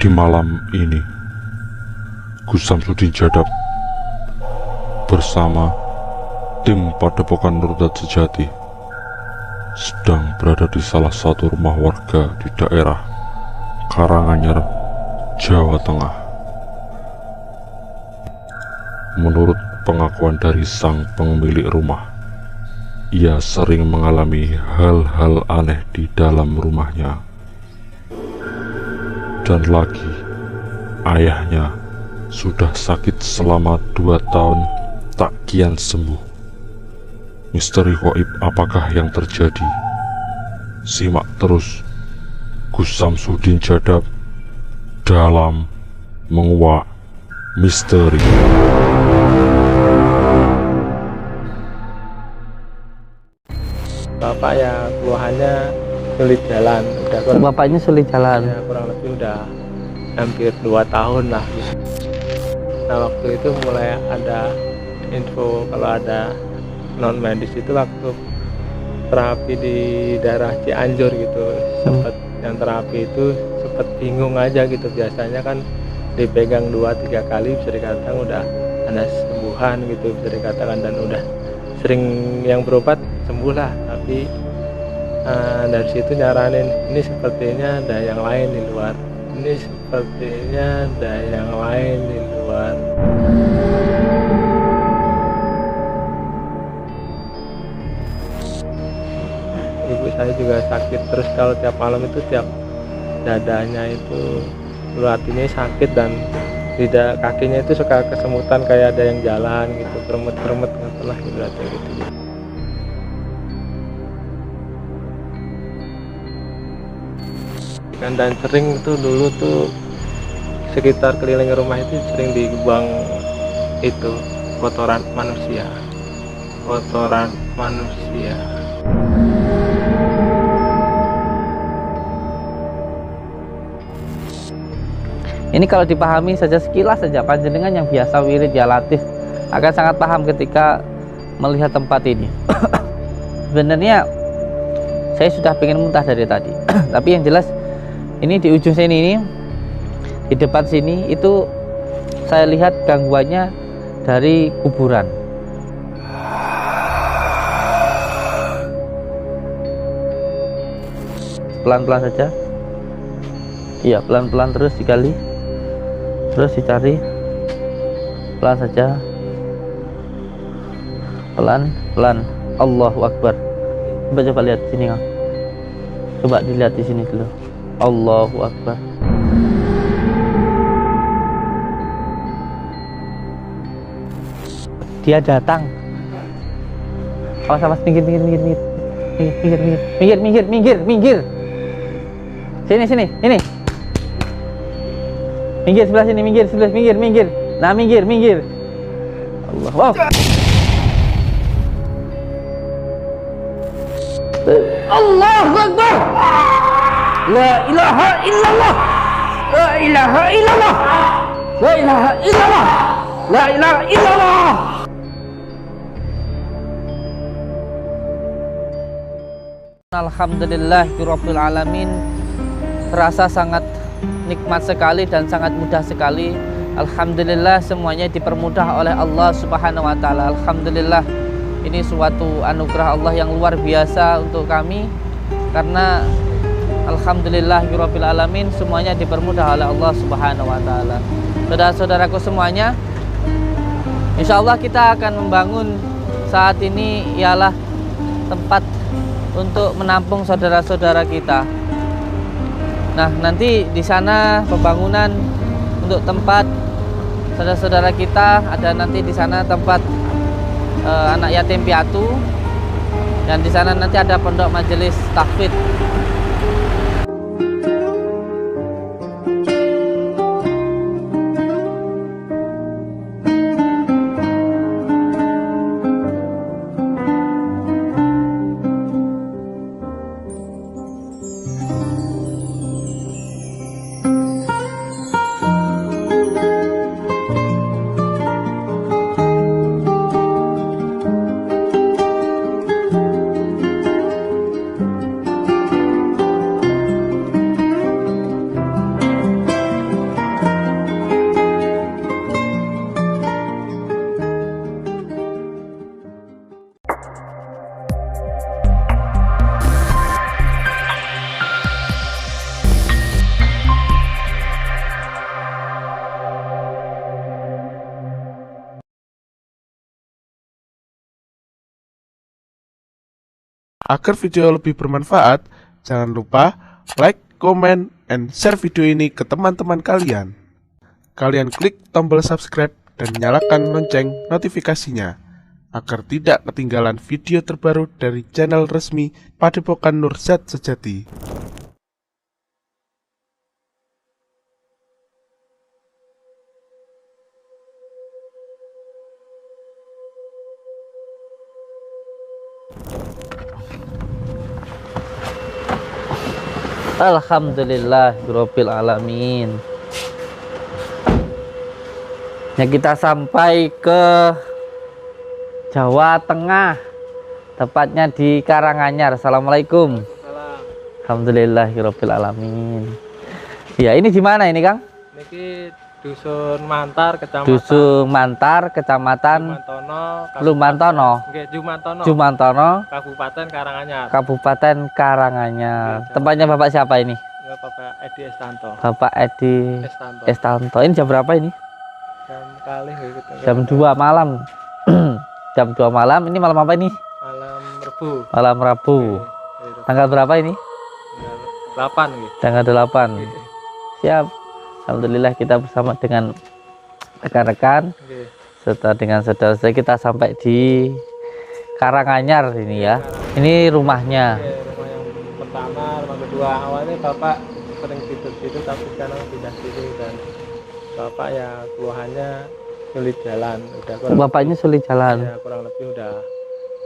Di malam ini, Gus Samsudin Jadab bersama tim Padepokan Nurdat Sejati sedang berada di salah satu rumah warga di daerah Karanganyar, Jawa Tengah. Menurut pengakuan dari sang pemilik rumah, ia sering mengalami hal-hal aneh di dalam rumahnya. Dan lagi, ayahnya sudah sakit selama 2 tahun tak kian sembuh. Misteri gaib apakah yang terjadi? Simak terus Gus Samsudin Jadab dalam Menguak Misteri. Bapak ya keluhannya sulit jalan, Bapaknya sulit jalan. ya, kurang lebih udah hampir 2 tahun lah gitu. Nah waktu itu mulai ada info kalau ada non medis itu waktu terapi di daerah Cianjur gitu. Sempet yang terapi itu sempet bingung aja gitu, biasanya kan dipegang 2-3 kali bisa dikatakan udah ada sembuhan gitu, bisa dikatakan, dan udah sering yang berobat sembuh lah. Tapi dari situ nyaranin, ini sepertinya ada yang lain di luar, ini sepertinya ada yang lain di luar. Ibu saya juga sakit terus, kalau tiap malam itu tiap dadanya itu hatinya sakit, dan tidak, kakinya itu suka kesemutan kayak ada yang jalan gitu, kremet-kremet lah ibaratnya gitu. Dan sering tuh dulu tuh sekitar keliling rumah itu sering dibuang itu kotoran manusia. Ini kalau dipahami saja sekilas saja, panjenengan yang biasa wirid ya latif akan sangat paham ketika melihat tempat ini. Sebenarnya saya sudah pengen muntah dari tadi. Tapi yang jelas ini di ujung sini ini, di depan sini itu saya lihat gangguannya dari kuburan. Pelan-pelan saja. Iya, pelan-pelan terus digali. Terus dicari. Pelan saja. Pelan-pelan. Allahu Akbar. Coba lihat sini, Kang. Coba dilihat di sini dulu. Allahu Akbar. Dia datang. Awas, awas, minggir. Sini, ini. Minggir sebelah sini, minggir. Nah, minggir. Allah, wow. Allahu Akbar. La ilaha illallah. La ilaha illallah. La ilaha illallah. La ilaha illallah. Alhamdulillahirabbil alamin. Terasa sangat nikmat sekali dan sangat mudah sekali. Alhamdulillah, semuanya dipermudah oleh Allah Subhanahu wa taala. Alhamdulillah, ini suatu anugerah Allah yang luar biasa untuk kami, karena alhamdulillahirabbil alamin, semuanya dipermudah oleh Allah Subhanahu wa taala. Saudara-saudaraku semuanya, insyaallah kita akan membangun saat ini ialah tempat untuk menampung saudara-saudara kita. Nah, nanti di sana pembangunan untuk tempat saudara-saudara kita, ada nanti di sana tempat anak yatim piatu, dan di sana nanti ada pondok majelis tahfidz. Agar video lebih bermanfaat, jangan lupa like, comment, and share video ini ke teman-teman kalian. Kalian klik tombol subscribe dan nyalakan lonceng notifikasinya agar tidak ketinggalan video terbaru dari channel resmi Padepokan Nur Zat Sejati. Alhamdulillahirabbil alamin. Ya, kita sampai ke Jawa Tengah, tepatnya di Karanganyar. Assalamualaikum. Alhamdulillahirabbil alamin. Ya, ini di mana ini, Kang? Niki Dusun Mantar, Kecamatan Dusun Mantar, Kecamatan Lumantono, Jumantono, Kabupaten Karanganyar. Kabupaten Karanganyar. Tempatnya Bapak siapa ini? Bapak Edi Estanto. Bapak Edi Estanto. Ini jam berapa ini? Jam kali gitu. Jam 2 malam. Jam 2 malam. Ini malam apa ini? Malam Rabu. Malam Rabu. Tanggal berapa ini? Tanggal 8 gitu. Tanggal 8. Siap. Alhamdulillah kita bersama dengan rekan-rekan serta dengan saudara-saudara kita sampai di Karanganyar ini ya. Ini rumahnya. Rumah yang pertama, rumah kedua. Awalnya Bapak sering tidur situ, tapi sekarang pindah situ dan Bapak ya keluhannya sulit jalan. Bapaknya sulit jalan. Ya, kurang lebih udah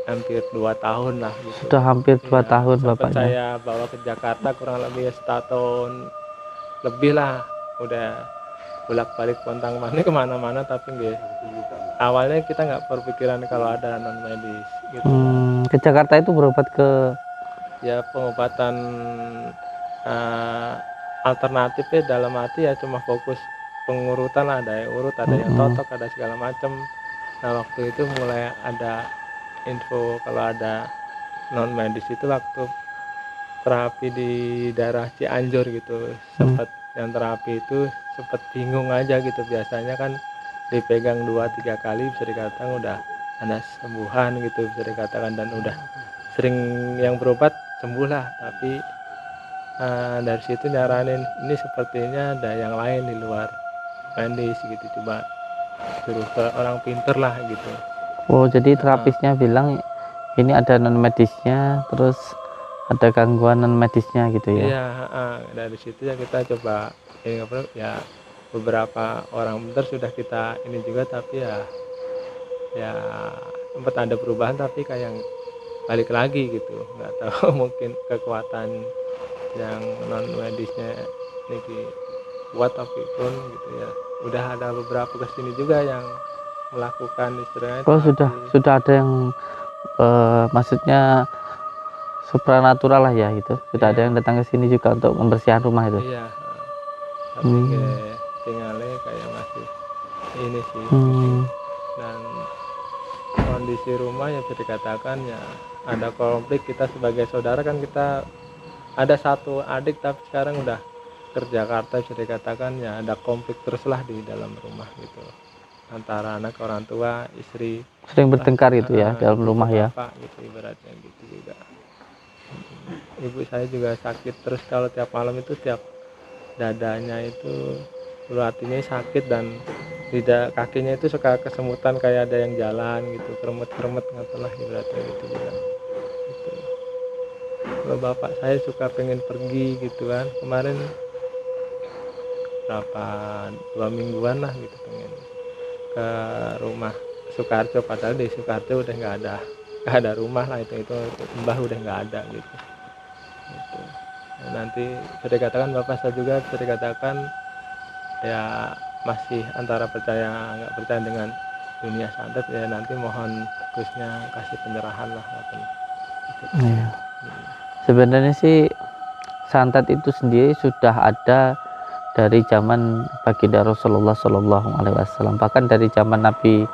hampir 2 tahun lah. Gitu. Sudah hampir 2 tahun bapaknya. Saya bawa ke Jakarta kurang lebih 1 tahun lebih lah. Udah bolak-balik pontang-panting kemana-mana, tapi nggak. Awalnya kita nggak berpikiran kalau ada non medis gitu. Ke Jakarta itu berobat ke Ya pengobatan alternatifnya dalam arti ya cuma fokus pengurutan lah, ada yang urut, ada yang totok, ada segala macam. Nah waktu itu mulai ada info kalau ada non medis itu waktu terapi di daerah Cianjur gitu. Sempat yang terapi itu sempat bingung aja gitu, biasanya kan dipegang 2-3 kali bisa dikatakan udah ada sembuhan gitu bisa dikatakan, dan udah sering yang berobat sembuh lah, tapi dari situ nyaranin ini sepertinya ada yang lain di luar medis gitu, coba suruh ke orang pinter lah gitu. Oh jadi terapisnya bilang ini ada non medisnya, terus ada gangguan non medisnya gitu ya? Iya, dari situ ya kita coba ini ya beberapa orang pinter sudah kita ini juga, tapi ya sempat ada perubahan tapi kayak balik lagi gitu, nggak tahu mungkin kekuatan yang non medisnya ini kuat, tapi pun gitu ya udah ada beberapa kesini juga yang melakukan istilahnya. Oh sudah ada yang maksudnya supranatural lah ya gitu, sudah ada yang datang ke sini juga untuk membersihkan rumah itu. Iya, tapi tinggalnya kayak masih ini sih. Dan kondisi rumah ya bisa dikatakan ya ada konflik. Kita sebagai saudara kan kita ada 1 adik tapi sekarang udah ke Jakarta, bisa dikatakan ya ada konflik terus lah di dalam rumah gitu, antara anak, orang tua, istri. Sering bertengkar itu ya dalam rumah ya. Bapak gitu ibaratnya gitu juga. Ibu saya juga sakit terus, kalau tiap malam itu tiap dadanya itu hatinya sakit, dan tidak kakinya itu suka kesemutan kayak ada yang jalan gitu, kremet-kremet ngatulah ibaratnya gitu juga. Gitu. Kalau bapak saya suka pengen pergi gitu kan, kemarin berapa 2 mingguan lah gitu pengen ke rumah Sukarjo, padahal di Sukarjo udah nggak ada rumah lah, itu mbah udah nggak ada gitu. Nah, nanti bisa dikatakan bapak saya juga bisa dikatakan ya masih antara percaya nggak percaya dengan dunia santet, ya nanti mohon khususnya kasih penyerahan lah gitu. Iya. Sebenarnya sih santet itu sendiri sudah ada dari zaman baginda Rasulullah Shallallahu Alaihi Wasallam, bahkan dari zaman Nabi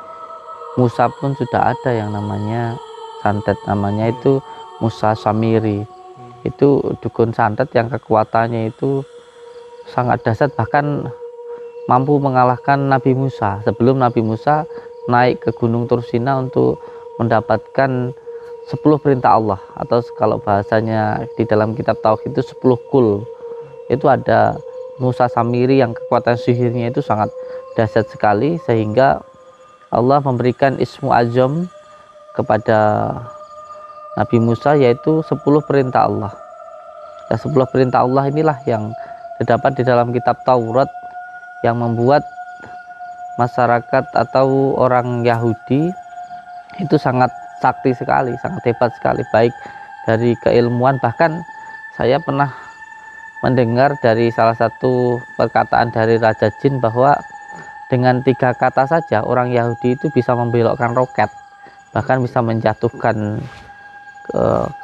Musa pun sudah ada yang namanya santet, namanya itu Musa Samiri. Itu dukun santet yang kekuatannya itu sangat dahsyat, bahkan mampu mengalahkan Nabi Musa sebelum Nabi Musa naik ke Gunung Tursina untuk mendapatkan 10 perintah Allah, atau kalau bahasanya di dalam kitab tauhid itu 10 kul. Itu ada Musa Samiri yang kekuatan sihirnya itu sangat dahsyat sekali, sehingga Allah memberikan ismu azam kepada Nabi Musa, yaitu 10 perintah Allah. Dan 10 perintah Allah inilah yang terdapat di dalam kitab Taurat, yang membuat masyarakat atau orang Yahudi itu sangat sakti sekali, sangat hebat sekali, baik dari keilmuan. Bahkan saya pernah mendengar dari salah satu perkataan dari Raja Jin bahwa dengan 3 kata saja orang Yahudi itu bisa membelokkan roket, bahkan bisa menjatuhkan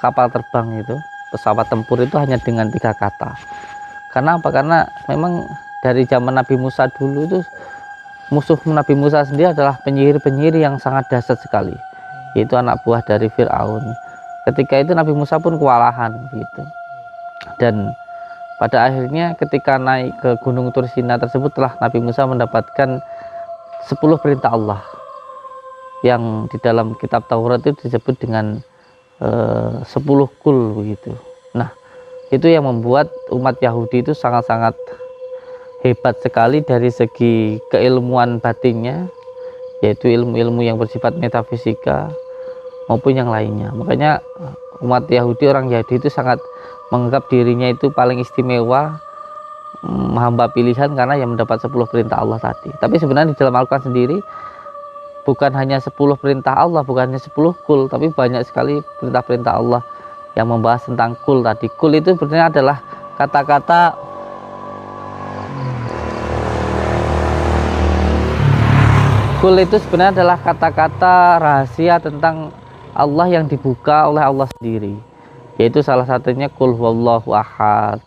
kapal terbang itu, pesawat tempur itu hanya dengan 3 kata. Karena apa? Karena memang dari zaman Nabi Musa dulu itu musuh Nabi Musa sendiri adalah penyihir-penyihir yang sangat dahsyat sekali, yaitu anak buah dari Fir'aun. Ketika itu Nabi Musa pun kewalahan gitu. Dan pada akhirnya ketika naik ke Gunung Tursina tersebut, telah Nabi Musa mendapatkan 10 perintah Allah yang di dalam kitab Taurat itu disebut dengan 10 kul begitu. Nah, itu yang membuat umat Yahudi itu sangat-sangat hebat sekali dari segi keilmuan batinnya, yaitu ilmu-ilmu yang bersifat metafisika maupun yang lainnya. Makanya umat Yahudi, orang Yahudi itu sangat menganggap dirinya itu paling istimewa, hamba pilihan, karena yang mendapat 10 perintah Allah tadi. Tapi sebenarnya di dalam Al-Quran sendiri bukan hanya 10 perintah Allah, bukan hanya 10 kul, tapi banyak sekali perintah-perintah Allah yang membahas tentang kul tadi. Kul itu sebenarnya adalah kata-kata rahasia tentang Allah yang dibuka oleh Allah sendiri, yaitu salah satunya kul huwallahu ahad,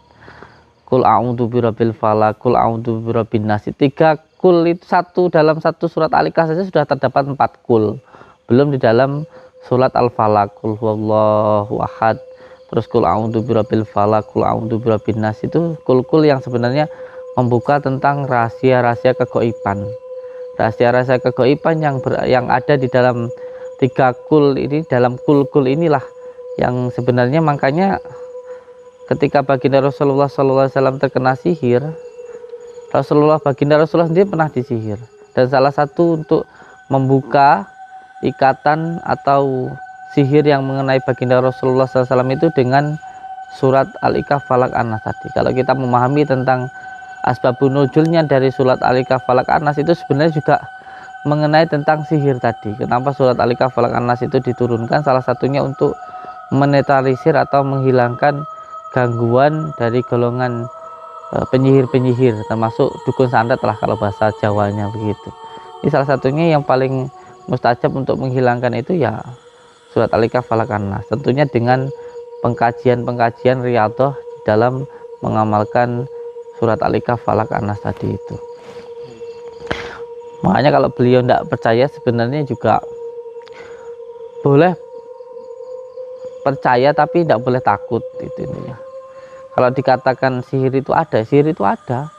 kul a'udzu birabbil falaq, kul a'udzu birabbin nas. 3 kul itu dalam satu surat Al-Ikhlas saja sudah terdapat 4 kul. Belum di dalam surat Al-Falaq, kul huwallahu ahad, terus kul a'udzu birabbil falaq, kul a'udzu birabbin nas. Itu kul-kul yang sebenarnya membuka tentang rahasia-rahasia kegoiban. Rahasia-rahasia kegoiban yang ada di dalam 3 kul ini, dalam kul-kul inilah yang sebenarnya makanya ketika baginda Rasulullah SAW terkena sihir, baginda Rasulullah sendiri pernah disihir, dan salah satu untuk membuka ikatan atau sihir yang mengenai baginda Rasulullah SAW itu dengan surat Al-Ikhlas, Falaq, An-Nas tadi. Kalau kita memahami tentang asbabun nuzulnya dari surat Al-Ikhlas, Falaq, An-Nas itu sebenarnya juga mengenai tentang sihir tadi. Kenapa surat Al-Ikhlas, Falaq, An-Nas itu diturunkan? Salah satunya untuk menetralisir atau menghilangkan gangguan dari golongan penyihir-penyihir, termasuk dukun santet lah kalau bahasa Jawanya begitu. Ini salah satunya yang paling mustajab untuk menghilangkan itu ya surat Al-Ikhlas, Falaq, An-Nas. Tentunya dengan pengkajian riyadhah dalam mengamalkan surat Al-Ikhlas, Falaq, An-Nas tadi itu. Makanya kalau beliau tidak percaya, sebenarnya juga boleh percaya tapi tidak boleh takut, itu intinya. Kalau dikatakan sihir itu ada, sihir itu ada.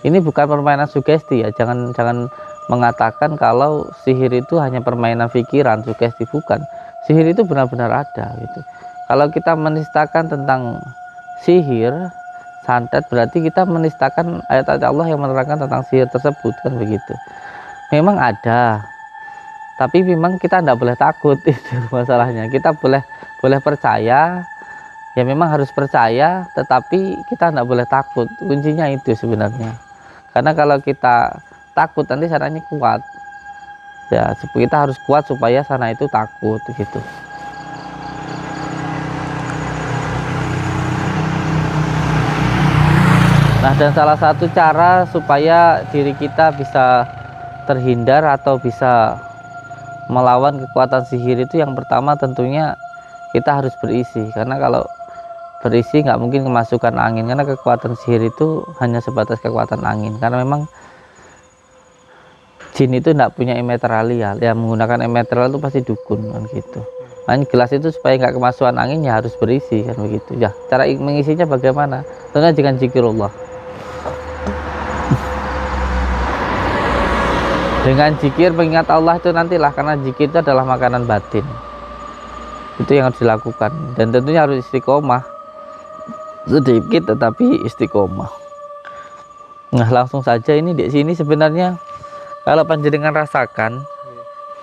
Ini bukan permainan sugesti ya, jangan mengatakan kalau sihir itu hanya permainan pikiran, sugesti, bukan. Sihir itu benar-benar ada gitu. Kalau kita menistakan tentang sihir, santet, berarti kita menistakan ayat-ayat Allah yang menerangkan tentang sihir tersebut, kan begitu. Memang ada, tapi memang kita tidak boleh takut, itu masalahnya. Kita boleh percaya, ya memang harus percaya, tetapi kita tidak boleh takut. Kuncinya itu sebenarnya. Karena kalau kita takut nanti sananya kuat. Ya, kita harus kuat supaya sana itu takut gitu. Nah, dan salah satu cara supaya diri kita bisa terhindar atau bisa melawan kekuatan sihir itu, yang pertama tentunya kita harus berisi. Karena kalau berisi nggak mungkin kemasukan angin, karena kekuatan sihir itu hanya sebatas kekuatan angin. Karena memang jin itu tidak punya emeteralial, yang menggunakan emeteral itu pasti dukun kan gitu. Makanya gelas itu supaya nggak kemasukan angin ya harus berisi kan begitu. Ya, cara mengisinya bagaimana? Tentunya dengan zikirullah. Dengan zikir mengingat Allah itu nantilah, karena zikir itu adalah makanan batin. Itu yang harus dilakukan, dan tentunya harus istiqomah, sedikit tetapi istiqomah. Nah, langsung saja ini di sini sebenarnya kalau panjenengan rasakan,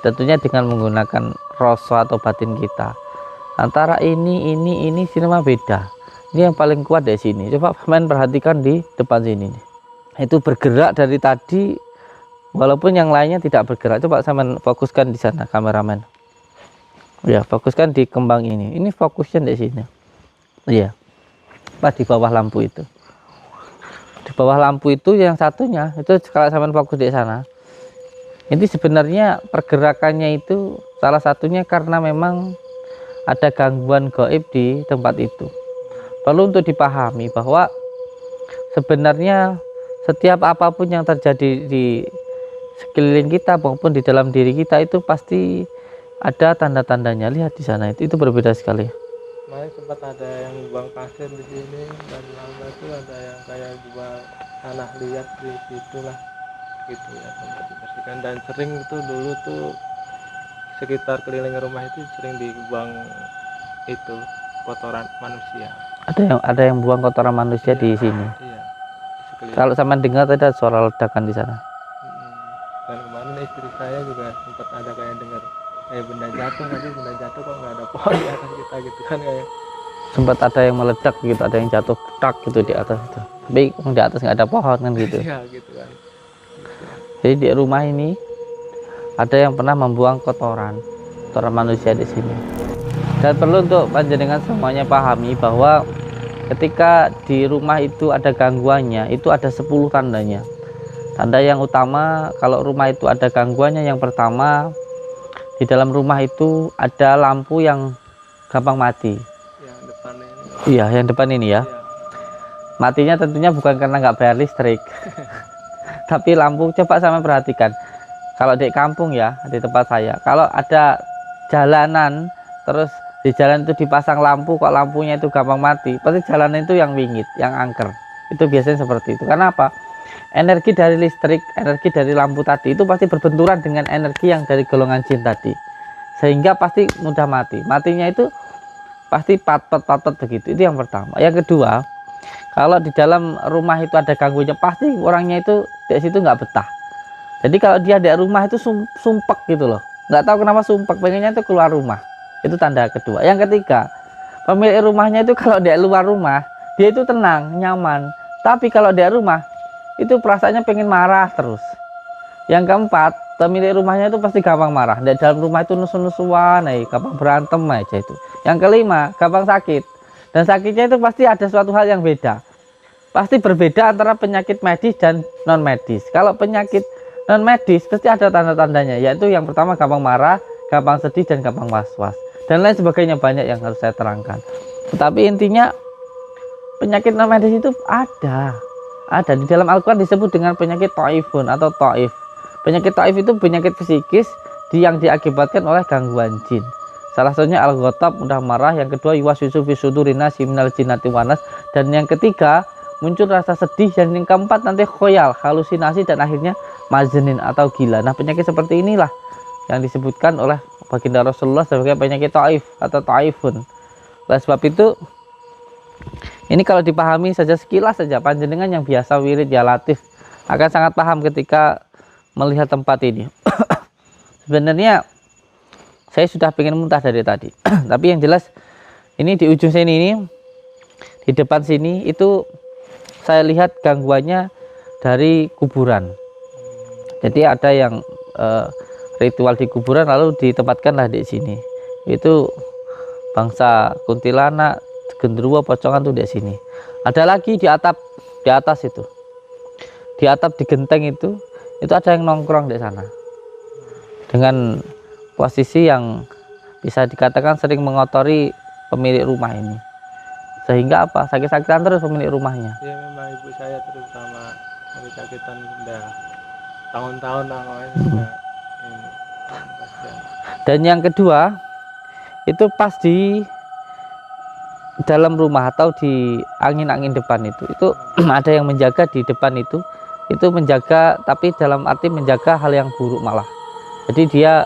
tentunya dengan menggunakan rasa atau batin kita, antara ini sinema beda. Ini yang paling kuat di sini. Coba main perhatikan di depan sini nih. Itu bergerak dari tadi, walaupun yang lainnya tidak bergerak. Coba sama fokuskan di sana, kameramen. Ya, fokuskan di kembang ini. Ini fokusnya di sini. Iya. Pas di bawah lampu itu. Di bawah lampu itu yang satunya itu kalau sama fokus di sana. Ini sebenarnya pergerakannya itu salah satunya karena memang ada gangguan gaib di tempat itu. Perlu untuk dipahami bahwa sebenarnya setiap apapun yang terjadi di sekeliling kita maupun di dalam diri kita itu pasti ada tanda-tandanya. Lihat di sana itu berbeda sekali. Kemarin sempat ada yang buang pasir di sini, dan lama itu ada yang kayak jual tanah liat di situ lah, gitu ya, sempat dibersihkan. Dan sering itu dulu tuh sekitar keliling rumah itu sering dibuang itu kotoran manusia. Ada yang buang kotoran manusia di sini. Iya. Di Kalau sama dengar ada suara ledakan di sana. Dan kemarin istri saya juga sempat ada kayak dengar kayak benda jatuh, nanti benda jatuh kok nggak ada pohon di atas kita gitu kan, kayak Sempat ada yang meledak gitu, ada yang jatuh tak gitu di atas itu. Tapi di atas nggak ada pohon kan gitu. iya gitu kan. Jadi di rumah ini ada yang pernah membuang kotoran manusia di sini. Dan perlu untuk panjenengan semuanya pahami bahwa ketika di rumah itu ada gangguannya, itu ada 10 tandanya. Tanda yang utama kalau rumah itu ada gangguannya, yang pertama di dalam rumah itu ada lampu yang gampang mati. Yang depan ini. Iya, yang depan ini ya. Iya. Matinya tentunya bukan karena nggak bayar listrik, tapi lampu. Coba sama perhatikan. Kalau di kampung ya, di tempat saya, kalau ada jalanan terus di jalan itu dipasang lampu, kok lampunya itu gampang mati, pasti jalanan itu yang wingit, yang angker. Itu biasanya seperti itu. Karena apa? Energi dari listrik, energi dari lampu tadi itu pasti berbenturan dengan energi yang dari golongan jin tadi, sehingga pasti mudah mati. Matinya itu pasti patot begitu. Itu yang pertama. Yang kedua, kalau di dalam rumah itu ada gangguannya, pasti orangnya itu di situ nggak betah. Jadi kalau dia di rumah itu sumpek gitu loh, nggak tahu kenapa sumpek, pengennya itu keluar rumah. Itu tanda kedua. Yang ketiga, pemilik rumahnya itu kalau di luar rumah dia itu tenang, nyaman, tapi kalau di rumah itu perasaannya pengen marah terus. Yang keempat, pemilik rumahnya itu pasti gampang marah. Di dalam rumah itu nusu-nusuan, gampang berantem aja itu. Yang kelima, gampang sakit. Dan sakitnya itu pasti ada suatu hal yang beda. Pasti berbeda antara penyakit medis dan non medis. Kalau penyakit non medis pasti ada tanda-tandanya, yaitu yang pertama gampang marah, gampang sedih, dan gampang was-was, dan lain sebagainya, banyak yang harus saya terangkan. Tetapi intinya penyakit non medis itu ada di dalam Al-Quran, disebut dengan penyakit taifun atau taif. Penyakit taif itu penyakit psikis yang diakibatkan oleh gangguan jin. Salah satunya al-ghatab, mudah marah. Yang kedua, yuwaswisu fi sudurin nasi minal jinnati wan nas. Dan yang ketiga, muncul rasa sedih. Dan yang keempat nanti khoyal, halusinasi, dan akhirnya majnin atau gila. Nah, penyakit seperti inilah yang disebutkan oleh baginda Rasulullah sebagai penyakit taif atau taifun. Oleh sebab itu, ini kalau dipahami saja sekilas saja, panjenengan yang biasa wirid ya latif akan sangat paham ketika melihat tempat ini. Sebenarnya saya sudah pengen muntah dari tadi. Tapi yang jelas ini di ujung sini ini, di depan sini itu saya lihat gangguannya dari kuburan. Jadi ada yang ritual di kuburan lalu ditempatkanlah di sini. Itu bangsa kuntilanak, genderuwo, pocongan tuh di sini. Ada lagi di atas itu. Di atap, di genteng itu ada yang nongkrong di sana. Dengan posisi yang bisa dikatakan sering mengotori pemilik rumah ini. Sehingga apa? Sakit-sakitan terus pemilik rumahnya. Iya, memang ibu saya terutama sakit-sakitan udah tahun-tahun lah makanya sudah ini. Kasihan. Dan yang kedua, itu pas di dalam rumah atau di angin-angin depan itu ada yang menjaga di depan itu menjaga, tapi dalam arti menjaga hal yang buruk malah. Jadi dia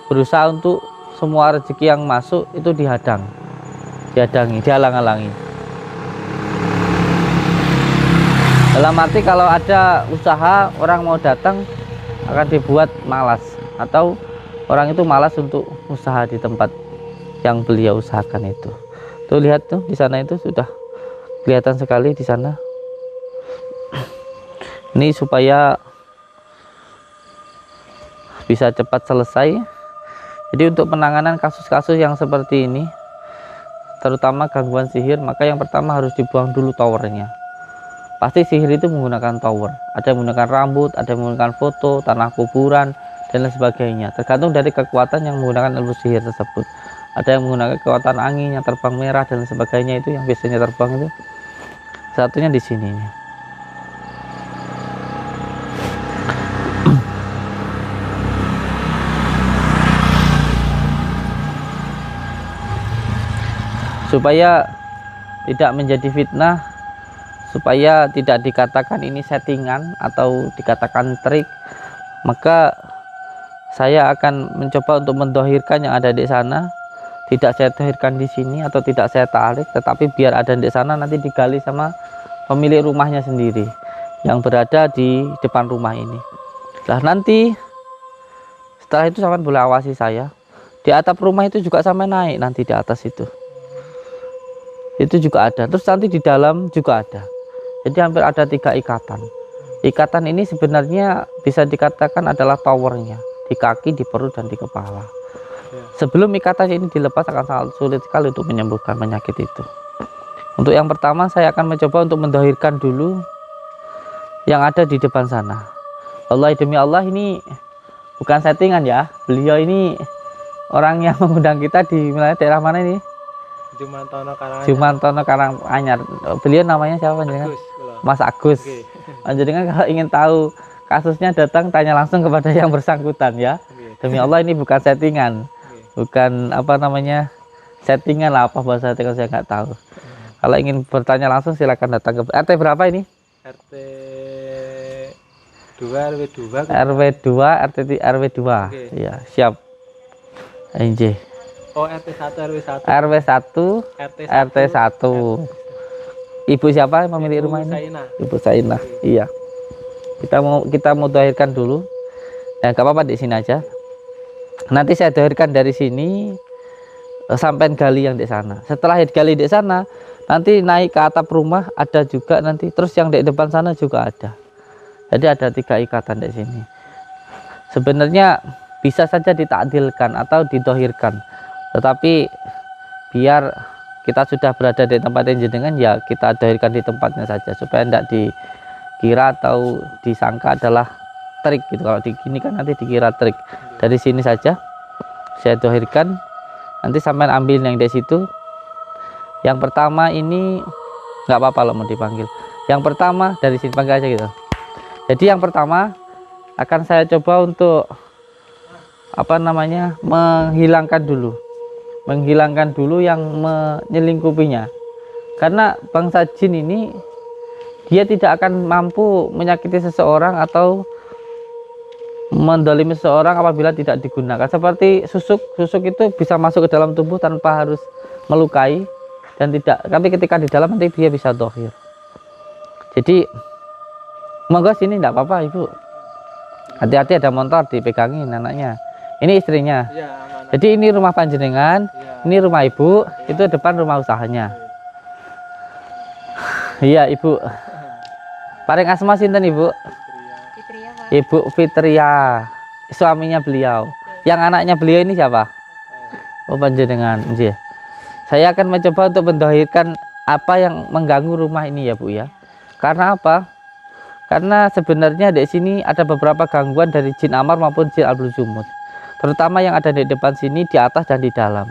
berusaha untuk semua rezeki yang masuk itu dihadangi, dihalang-halangi. Dalam arti kalau ada usaha orang mau datang akan dibuat malas, atau orang itu malas untuk usaha di tempat yang beliau usahakan itu. Tuh lihat tuh di sana itu sudah kelihatan sekali di sana. Ini supaya bisa cepat selesai. Jadi untuk penanganan kasus-kasus yang seperti ini, terutama gangguan sihir, maka yang pertama harus dibuang dulu towernya. Pasti sihir itu menggunakan tower. Ada yang menggunakan rambut, ada yang menggunakan foto, tanah kuburan, dan lain sebagainya. Tergantung dari kekuatan yang menggunakan ilmu sihir tersebut. Ada yang menggunakan kekuatan angin yang terbang merah dan lain sebagainya, itu yang biasanya terbang itu. Satunya di sini. Supaya tidak menjadi fitnah, supaya tidak dikatakan ini settingan atau dikatakan trik, maka saya akan mencoba untuk mendohirkan yang ada di sana. Tidak saya dohirkan di sini atau tidak saya tarik, tetapi biar ada di sana, nanti digali sama pemilik rumahnya sendiri yang berada di depan rumah ini. Nah nanti setelah itu sampai boleh awasi saya di atap rumah itu juga sampai naik, nanti di atas itu juga ada, terus nanti di dalam juga ada. Jadi hampir ada 3 ikatan. Ikatan ini sebenarnya bisa dikatakan adalah towernya, di kaki, di perut, dan di kepala. Sebelum ikatan ini dilepas akan sangat sulit sekali untuk menyembuhkan penyakit itu. Untuk yang pertama saya akan mencoba untuk mendohirkan dulu yang ada di depan sana. Allah, demi Allah, ini bukan settingan ya. Beliau ini orang yang mengundang kita di wilayah daerah mana ini? Jumantono Karanganyar. Beliau namanya siapa? Agus, Mas Agus. Okay. Jadi kan kalau ingin tahu kasusnya, datang tanya langsung kepada yang bersangkutan ya. Okay. Demi Allah ini bukan settingan, bukan apa namanya settingan lah, apa bahasa settingan saya nggak tahu. Kalau ingin bertanya langsung silakan datang ke RT berapa ini? RT 2 RW 2. RW 2 RW 2. Okay. Ya siap. NJ. Oh, RT 1 RW 1. RW 1 RT 1. Ibu siapa pemilik rumah ini? Saina. Ibu Saina. Iya. Kita mau dohirkan dulu. Ya nggak apa-apa di sini aja. Nanti saya dohirkan dari sini sampai gali yang di sana. Setelah gali di sana, nanti naik ke atap rumah ada juga nanti. Terus yang di depan sana juga ada. Jadi ada 3 ikatan di sini. Sebenarnya bisa saja ditakdilkan atau didohirkan. Tetapi biar kita sudah berada di tempat yang jenengan, ya kita dohirkan di tempatnya saja supaya tidak dikira atau disangka adalah trik gitu. Kalau di gini kan nanti dikira trik. Dari sini saja saya dohirkan, nanti sampai ambil yang di situ. Yang pertama ini nggak apa-apa kalau mau dipanggil. Yang pertama dari sini panggil aja gitu. Jadi yang pertama akan saya coba untuk apa namanya menghilangkan dulu yang menyelingkupinya, karena bangsa jin ini dia tidak akan mampu menyakiti seseorang atau mendolimi seseorang apabila tidak digunakan. Seperti susuk itu bisa masuk ke dalam tubuh tanpa harus melukai, dan tidak, tapi ketika di dalam nanti dia bisa dohir. Jadi monggo sini, enggak apa-apa Ibu, hati-hati ada motor dipegangin anaknya. Ini istrinya ya. Jadi ini rumah panjenengan ya. Ini rumah Ibu ya. Itu depan rumah usahanya. Iya Ibu. Paling asma sinten Ibu? Fitria, Pak. Ibu Fitria, suaminya beliau. Yang anaknya beliau ini siapa? Oh panjenengan. Saya akan mencoba untuk mendohirkan apa yang mengganggu rumah ini ya Bu ya. Karena apa? Karena sebenarnya di sini ada beberapa gangguan dari jin amar maupun jin al jumud, terutama yang ada di depan sini, di atas dan di dalam.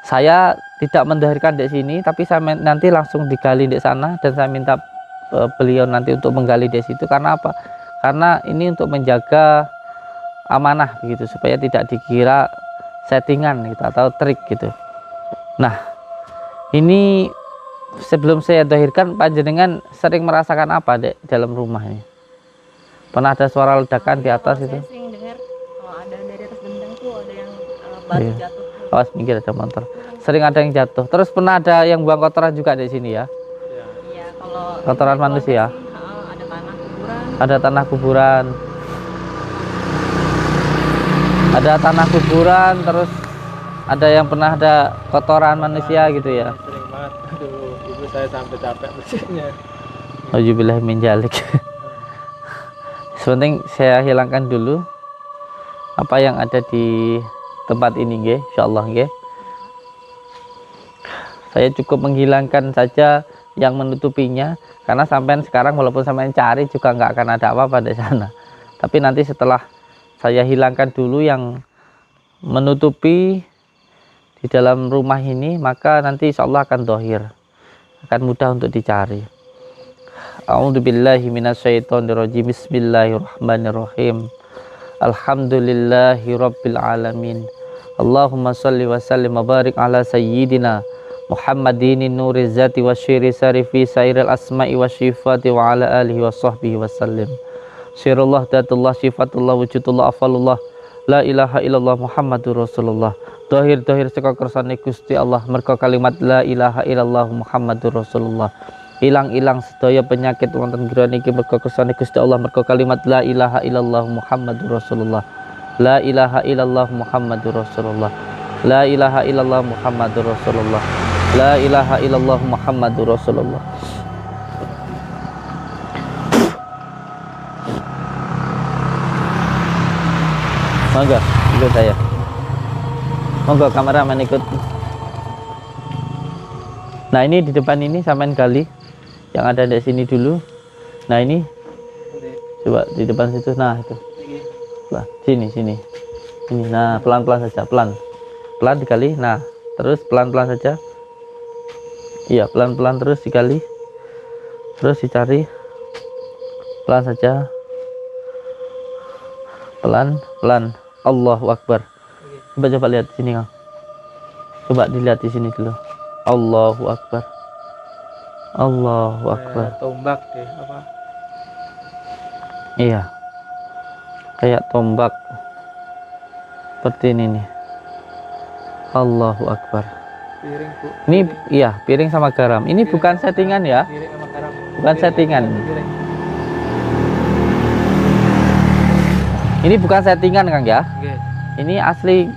Saya tidak mendohirkan di sini, tapi saya nanti langsung digali di sana, dan saya minta beliau nanti untuk menggali di situ. Karena apa? Karena ini untuk menjaga amanah begitu, supaya tidak dikira settingan gitu atau trik gitu. Nah, ini sebelum saya dohirkan, panjenengan sering merasakan apa di dalam rumah ini? Pernah ada suara ledakan di atas itu? Saya sering dengar kalau ada dari atas genteng tuh ada yang Iya. Awas minggir, ada motor. Sering ada yang jatuh. Terus pernah ada yang buang kotoran juga di sini ya? Iya, kalau Kotoran di manusia? keluarga sih, ada tanah kuburan. Ada tanah kuburan. Ada tanah kuburan, terus ada yang pernah ada kotoran manusia gitu ya. Sering banget. Aduh, ibu saya sampai capek bersihnya. Auzubillahi min dzalik. Sepenting saya hilangkan dulu apa yang ada di tempat ini nggih, insyaallah nggih. Saya cukup menghilangkan saja yang menutupinya, karena sampean sekarang walaupun sampean cari juga nggak akan ada apa-apa di sana. Tapi nanti setelah saya hilangkan dulu yang menutupi di dalam rumah ini, maka nanti insyaallah akan dohir, akan mudah untuk dicari. A'udzubillahi minasyaitonirrajim. Bismillahirrahmanirrahim. Alhamdulillahi rabbil alamin. Allahumma salli wa sallim wa barik ala sayyidina Muhammadin nuri zati wa syiri sarifi sairil asma'i wa syifati wa ala alihi wa sahbihi wa sallim. Syirullah datullah syifatullah wujudullah afalullah la ilaha illallah Muhammadur Rasulullah. Dohir saka kersane Gusti Allah merga kalimat la ilaha illallah Muhammadur Rasulullah. Ilang-ilang sedaya penyakit wonten grene iki merga kersane Gusti Allah merga kalimat la ilaha illallah Muhammadur Rasulullah. La ilaha illallah Muhammadur Rasulullah. La ilaha illallah Muhammadur Rasulullah. La ilaha illallah Muhammadur Rasulullah. Monggo, ikut saya. Monggo kameramen ikut. Nah ini di depan ini sampean gali, yang ada di sini dulu. Nah ini, coba di depan situ. Nah itu, nah, sini. Ini, nah pelan-pelan saja, pelan dikali. Nah terus pelan-pelan saja. Iya pelan-pelan terus dikali, terus dicari, pelan saja, pelan. Allahu Akbar. Coba lihat di sini, Kang. Coba dilihat di sini dulu. Allahu Akbar. Allahu Akbar. Kayak tombak deh, apa? Iya. Kayak tombak. Seperti ini nih. Allahu Akbar. Piring, Bu. Ini iya, piring sama garam. Ini bukan settingan ya. Piring sama garam. Bukan settingan. Piring. Ini bukan settingan, Kang ya. Oke. Ini asli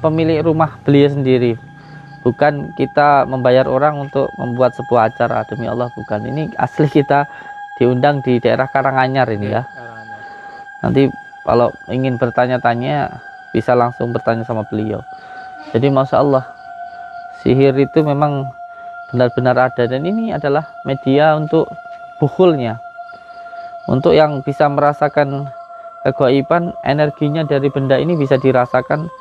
pemilik rumah beliau sendiri. Bukan kita membayar orang untuk membuat sebuah acara, demi Allah bukan. Ini asli kita diundang di daerah Karanganyar ini ya. Karanganyar. Nanti kalau ingin bertanya-tanya bisa langsung bertanya sama beliau. Jadi masya Allah, sihir itu memang benar-benar ada, dan ini adalah media untuk bukhulnya, untuk yang bisa merasakan kegaiban. Energinya dari benda ini bisa dirasakan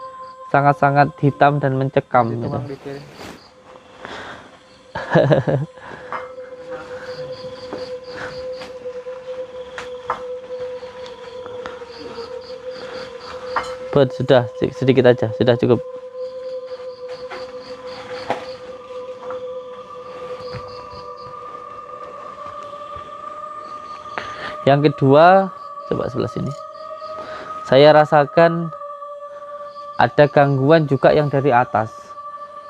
sangat-sangat hitam dan mencekam Itu gitu. Bang, dipiring. Buat sudah sedikit aja, sudah cukup. Yang kedua, coba sebelah sini. Saya rasakan ada gangguan juga yang dari atas.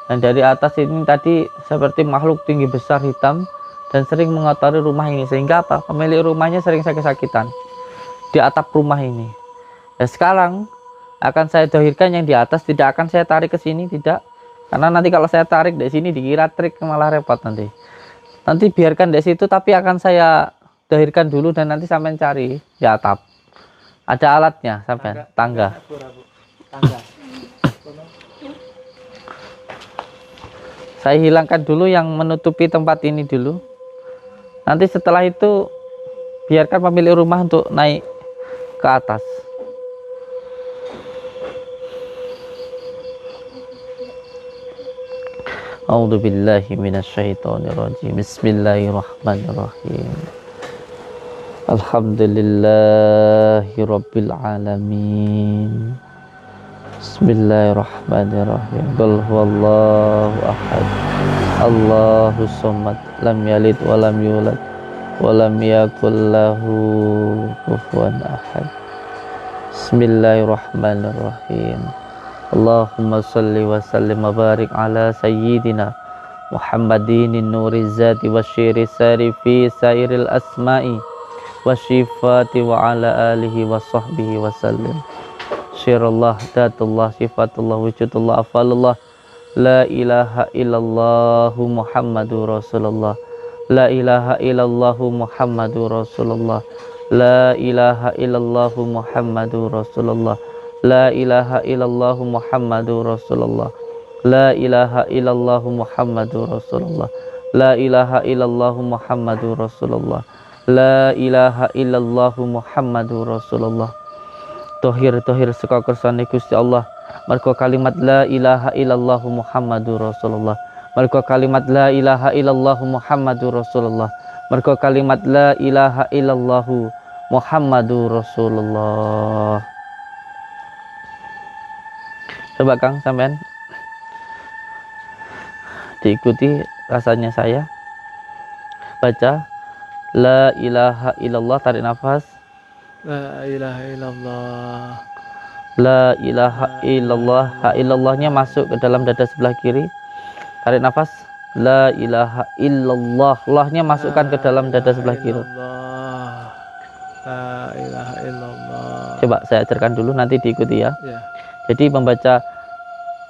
Dan dari atas ini tadi seperti makhluk tinggi besar hitam dan sering mengotori rumah ini, sehingga apa? Pemilik rumahnya sering sakit-sakitan di atap rumah ini. Dan sekarang akan saya dohirkan yang di atas, tidak akan saya tarik ke sini, tidak. Karena nanti kalau saya tarik dari sini dikira trik, malah repot nanti. Nanti biarkan di situ, tapi akan saya dohirkan dulu dan nanti sampai cari di atap. Ada alatnya sampai tangga. Tangga. Saya hilangkan dulu yang menutupi tempat ini dulu. Nanti setelah itu biarkan pemilik rumah untuk naik ke atas. A'udzubillahi minasyaitonirrajim. Bismillahirrahmanirrahim. Alhamdulillahi rabbil alamin. Bismillahirrahmanirrahim. Qul huwallahu ahad. Allahus samad. Lam yalid wa lam yulad wa lam yakul lahu kufuwan ahad. Bismillahirrahmanirrahim. Allahumma salli wa sallim wa barik ala sayyidina Muhammadin nuri zati wa syiri sari fi sairil asma'i wa syifati wa ala alihi wa sahbihi wa sallim. Syirullah, datullah, sifatullah, wujudullah, afalullah. La ilaha illallahu Muhammadur Rasulullah. La ilaha illallahu Muhammadur Rasulullah. La ilaha illallahu Muhammadur Rasulullah. La ilaha illallahu Muhammadur Rasulullah. La ilaha illallahu Muhammadur Rasulullah. La ilaha illallahu Muhammadur Rasulullah. La ilaha illallahu Muhammadur Rasulullah. Tohir seka kersane Gusti Allah. Mergo kalimat la ilaha illallah Muhammadur Rasulullah. Mergo kalimat la ilaha illallah Muhammadur Rasulullah. Mergo kalimat la ilaha illallah Muhammadur Rasulullah. Coba Kang sampean diikuti rasanya saya baca la ilaha illallah, tarik nafas. La ilaha illallah. La ilaha illallah. Ha illallahnya masuk ke dalam dada sebelah kiri. Tarik nafas. La ilaha illallah. Allahnya masukkan ke dalam dada sebelah kiri. La ilaha illallah. Coba saya ajarkan dulu, nanti diikuti ya. Ya. Jadi membaca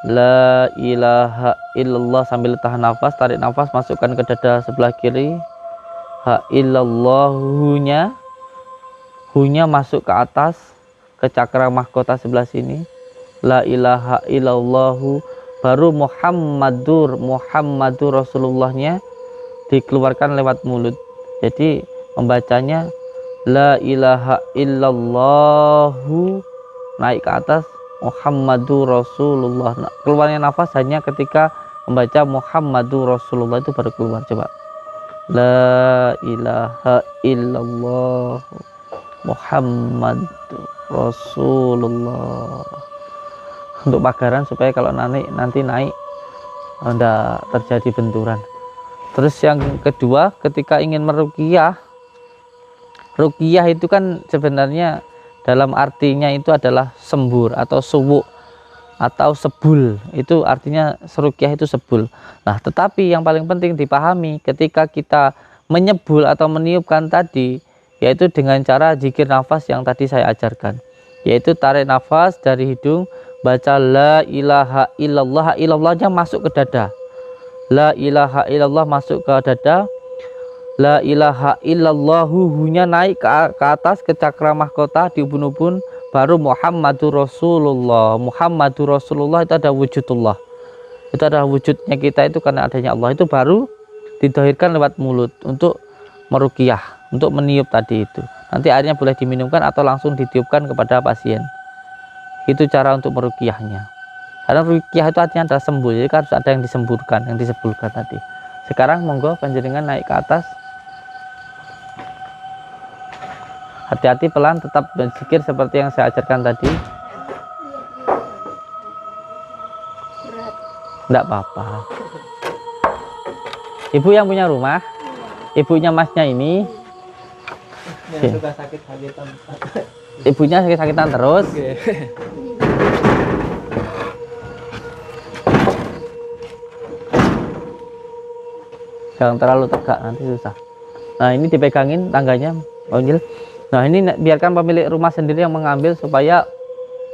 la ilaha illallah sambil tahan nafas, tarik nafas, masukkan ke dada sebelah kiri. Ha illallah, hunya masuk ke atas ke cakra mahkota sebelah sini. La ilaha illallahu, baru Muhammadur Rasulullahnya dikeluarkan lewat mulut. Jadi membacanya la ilaha illallahu, naik ke atas Muhammadur Rasulullah. Nah, keluarnya nafas hanya ketika membaca Muhammadur Rasulullah, itu baru keluar. Coba la ilaha illallah Muhammadur Rasulullah. Untuk pagaran supaya kalau nanti naik tidak terjadi benturan. Terus yang kedua, ketika ingin meruqyah, ruqyah itu kan sebenarnya dalam artinya itu adalah sembur atau suwuk atau sebul. Itu artinya seruqyah itu sebul. Nah, tetapi yang paling penting dipahami ketika kita menyebul atau meniupkan tadi, yaitu dengan cara zikir nafas yang tadi saya ajarkan, yaitu tarik nafas dari hidung, baca la ilaha illallah. Illallahnya masuk ke dada. La ilaha illallah masuk ke dada. La ilaha illallahu, hunya naik ke atas ke cakra mahkota di ubun-ubun, baru Muhammadur Rasulullah. Muhammadur Rasulullah itu ada wujudullah. Itu adalah wujudnya kita itu karena adanya Allah. Itu baru didahirkan lewat mulut untuk meruqyah, untuk meniup tadi itu. Nanti airnya boleh diminumkan atau langsung ditiupkan kepada pasien. Itu cara untuk meruqyahnya. Karena ruqyah itu artinya adalah sembuh, jadi harus ada yang disemburkan, yang disebulkan tadi. Sekarang monggo panjenengan naik ke atas. Hati-hati, pelan, tetap berzikir seperti yang saya ajarkan tadi. Enggak apa-apa. Ibu yang punya rumah, ibunya masnya ini, Yang suka sakit-sakitan. ibunya sakit-sakitan terus. Jangan terlalu tegak, nanti susah. Nah, ini dipegangin tangganya, Onjil. Nah, ini biarkan pemilik rumah sendiri yang mengambil supaya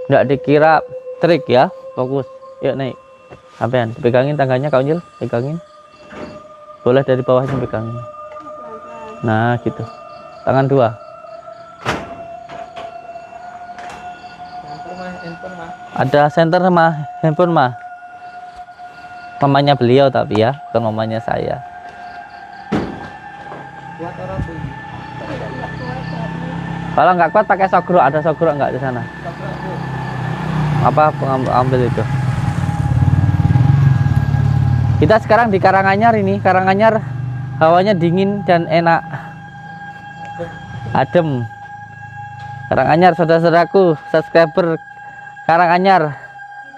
tidak dikira trik ya. Fokus. Yuk naik. Sampean pegangin tangganya, Kak Onjil, pegangin. Boleh dari bawahnya pegangin. Nah, gitu. Tangan dua. Ada senter sama handphone mah. Mamanya beliau tapi ya, bukan mamanya saya. Kalau nggak kuat pakai sogro, ada sogro nggak di sana? Apa ambil itu? Kita sekarang di Karanganyar ini. Karanganyar hawanya dingin dan enak, adem. Karanganyar, saudara-saudaraku, subscriber Karanganyar,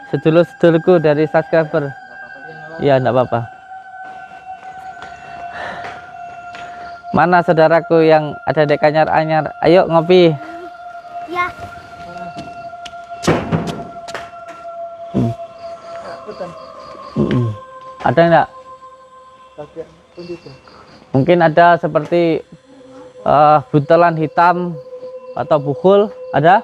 sedulur-sedulurku dari subscriber. Iya, enggak apa-apa. Mana saudaraku yang ada di Karanganyar? Ayo ngopi. Ya. Ada enggak? Mungkin ada seperti buntelan hitam atau bukul, ada?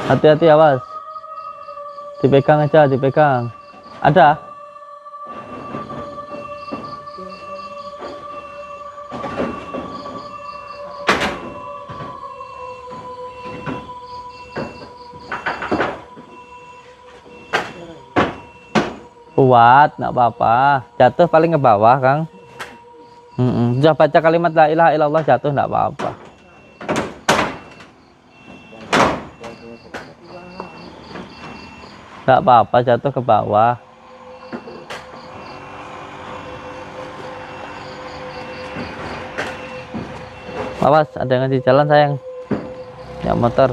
Hati-hati, awas. Dipegang aja, dipegang. Ada? Kuat, nggak apa-apa. Jatuh paling ke bawah, Kang. Sudah baca kalimat la ilaha illallah, jatuh nggak apa-apa. Nggak apa-apa, jatuh ke bawah. Awas, ada yang di jalan sayang. Ya motor.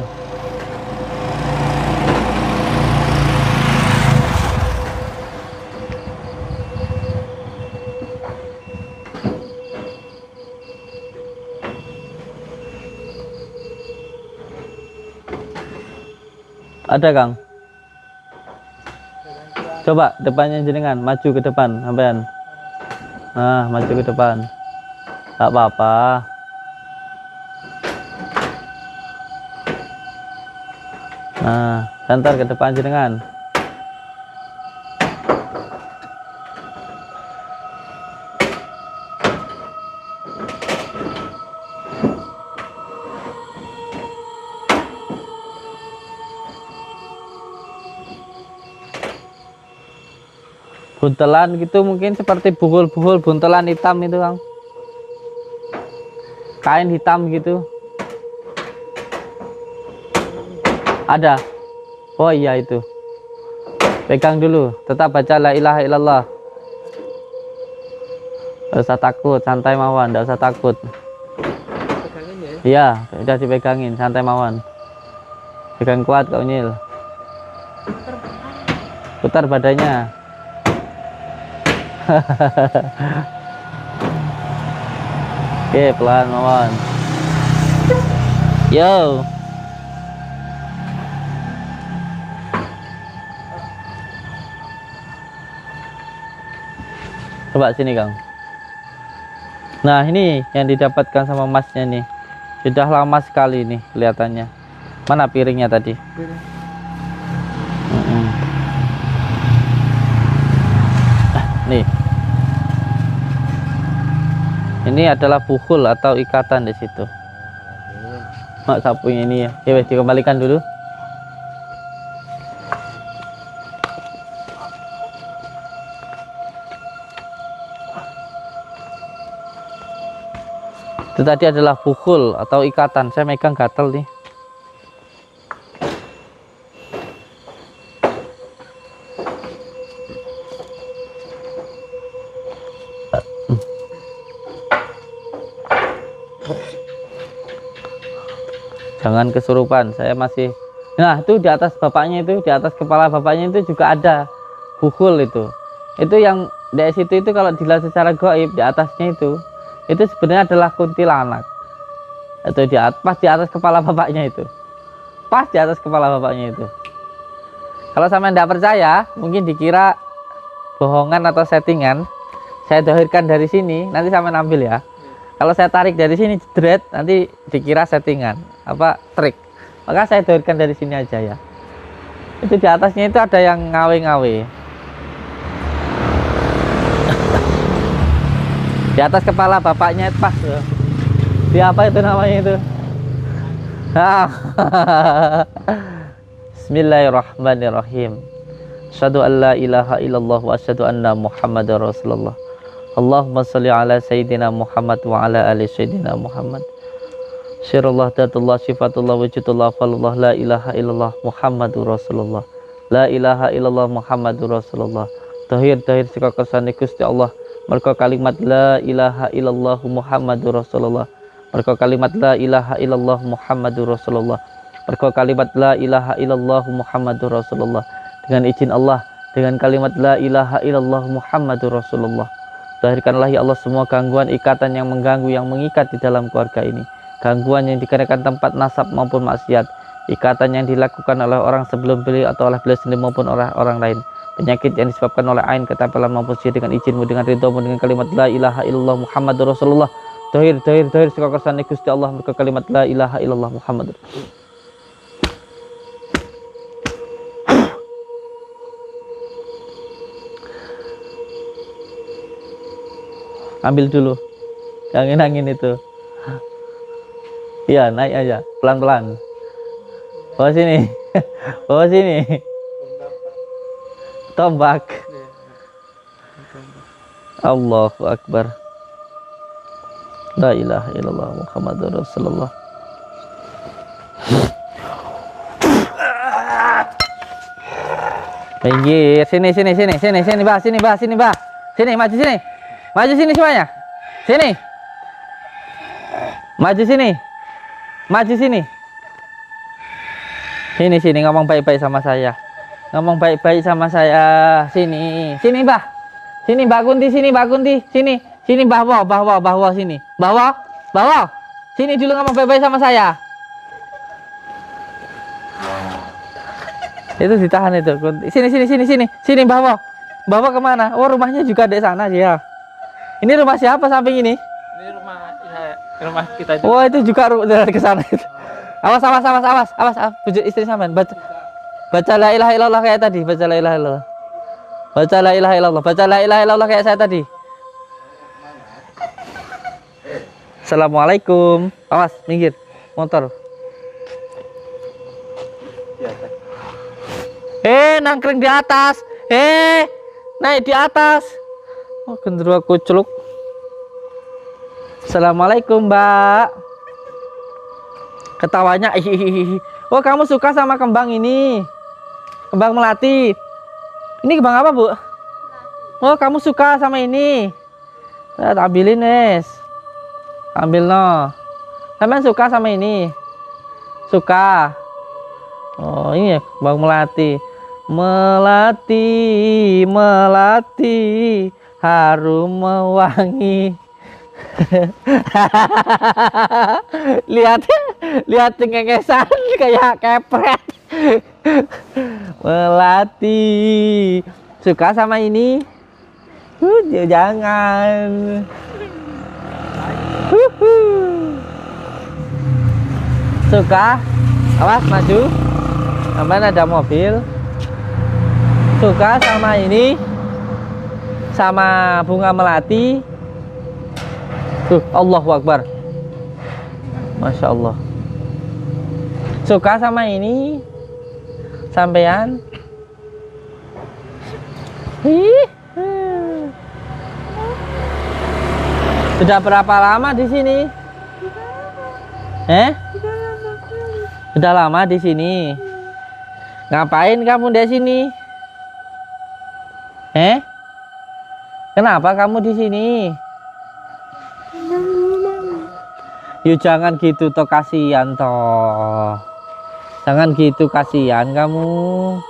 Ada, Kang. Coba depannya jenengan, maju ke depan, sampean. Nah, maju ke depan. Tak apa-apa. Nah, santar ke depan jenengan. Buntelan gitu mungkin seperti bukul-bukul buntelan hitam itu, Kang. Kain hitam gitu. Ada. Oh iya itu. Pegang dulu, tetap baca la ilaha illallah. Enggak usah takut, santai mawon, enggak usah takut. Pegangin ya. Iya, udah dipegangin, santai mawon. Pegang kuat Kak Unyil. Putar badannya. Oke, pelan mawon. Yo. Coba sini, Kang. Nah, ini yang didapatkan sama masnya nih. Sudah lama sekali nih kelihatannya. Mana piringnya tadi? Nih. Ini adalah bukul atau ikatan di situ. Mak sapunya ini ya. Ya wes dikembalikan dulu. Itu tadi adalah bukul atau ikatan. Saya megang gatel nih. Jangan kesurupan, saya masih. Nah, itu di atas bapaknya itu, di atas kepala bapaknya itu juga ada bukul itu. Itu yang di situ itu kalau dilihat secara gaib di atasnya itu sebenarnya adalah kuntilanak. Itu di atas, pas di atas kepala bapaknya itu. Pas di atas kepala bapaknya itu. Kalau sama tidak percaya, mungkin dikira bohongan atau settingan. Saya dohirkan dari sini, nanti sama ambil ya. Kalau saya tarik dari sini jebret, nanti dikira settingan, apa trik. Maka saya dohirkan dari sini aja ya. Itu di atasnya itu ada yang ngawe-ngawe. Di atas kepala bapaknya itu pas ya. Di apa itu namanya itu? Bismillahirrahmanirrahim. Asyhadu an la ilaha illallah wa asyhadu anna Muhammadar Rasulullah. Allahumma sholli ala sayyidina Muhammad wa ala ali sayyidina Muhammad. Syirullah datullah sifatullah wujudullah falullah la ilaha illallah Muhammadur Rasulullah. La ilaha illallah Muhammadur Rasulullah. Tahir sika kersane Gusti Allah. Mergo kalimat la ilaha illallah Muhammadur Rasulullah. Mergo kalimat la ilaha illallah Muhammadur Rasulullah. mergo kalimat la ilaha illallah Muhammadur Rasulullah. Dengan izin Allah, dengan kalimat la ilaha illallah Muhammadur Rasulullah, lahirkanlah ya Allah semua gangguan, ikatan yang mengganggu, yang mengikat di dalam keluarga ini. Gangguan yang dikarenakan tempat nasab maupun maksiat, ikatan yang dilakukan oleh orang sebelum beliau atau oleh beliau sendiri maupun oleh orang lain, penyakit yang disebabkan oleh ain, ketempelan maupun sihir, dengan izinmu, dengan ridhomu, dengan kalimat la ilaha illallah Muhammadur Rasulullah, dohir saka kersane Gusti Allah mergo kalimat la ilaha illallah Muhammadur. Ambil dulu angin itu, iya, naik aja pelan-pelan, bawa sini bawa sini, tombak. Allahu Akbar, la ilaha illallah Muhammadur Rasulullah. Pinggir, sini bah, sini maju sini semuanya, maju sini, ngomong baik-baik sama saya, sini Mbak Kunti, sini bawa, sini dulu ngomong baik-baik sama saya. Itu ditahan itu, Kunti. Sini bawa kemana? Oh, rumahnya juga di sana ya. Ini rumah siapa samping ini? Ini rumah kita juga. Oh, itu juga ke sana itu. Awas, bujuk istri sampean. Baca la ilaha illallah kayak tadi, baca la ilaha illallah kayak saya tadi. Assalamualaikum. Awas, minggir. Motor. Nangkring di atas. Naik di atas. Oh, genderuwo kucluk. Assalamualaikum, Mbak. Ketawanya, oh, kamu suka sama kembang ini? Kembang melati. Ini kembang apa, Bu? Oh, kamu suka sama ini? Ambilin, Nes. Ambil, no. Sampean suka sama ini? Suka. Oh, ini ya, kembang melati. Melati, harum mewangi. lihat cengengesan kayak kepret. Melati, suka sama ini? Jangan. Suka? Awas, maju. Sampai ada mobil. Suka sama ini? Sama bunga melati? Allahu Akbar. Masya Allah. Suka sama ini? Sampean? Sudah berapa lama di sini? Sudah lama di sini. Ngapain kamu di sini? Kenapa kamu di sini? Yuk, jangan gitu toh, kasihan toh. Jangan gitu, kasihan kamu.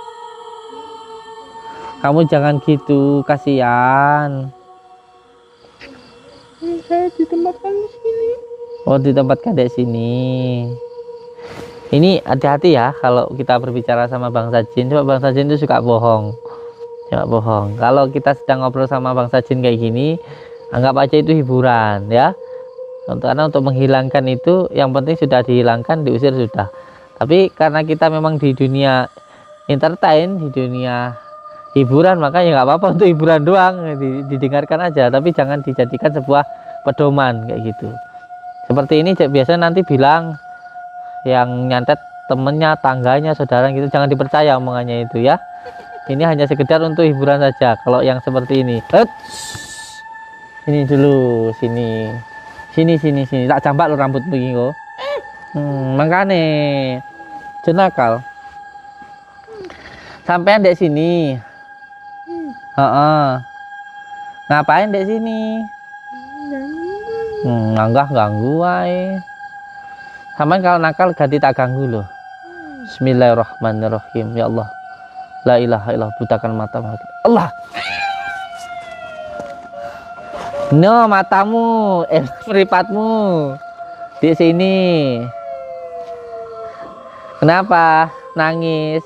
Kamu jangan gitu, kasihan. Saya ditempatkan di sini. Oh, ditempatkan di sini. Ini hati-hati ya kalau kita berbicara sama bangsa jin. Coba bangsa jin itu suka bohong. Kalau kita sedang ngobrol sama bangsa jin kayak gini, anggap aja itu hiburan ya. Karena untuk menghilangkan itu, yang penting sudah dihilangkan, diusir sudah. Tapi karena kita memang di dunia entertain, di dunia hiburan, maka ya nggak apa-apa, untuk hiburan doang, didengarkan aja. Tapi jangan dijadikan sebuah pedoman kayak gitu. Seperti ini biasa nanti bilang yang nyantet temennya, tangganya, saudara gitu, jangan dipercaya omongannya itu ya. Ini hanya sekedar untuk hiburan saja. Kalau yang seperti ini, ini dulu, sini, tak campak lo rambut begini kok. Makanya jenakal. Sampean dek sini. Ngapain dek sini? Nggak ganggu wae. Sampean kalau nakal ganti tak ganggu loh. Bismillahirrahmanirrahim. Ya Allah, la ilaha illallah, butakan mata Allah. No, matamu, meripatmu di sini. Kenapa nangis?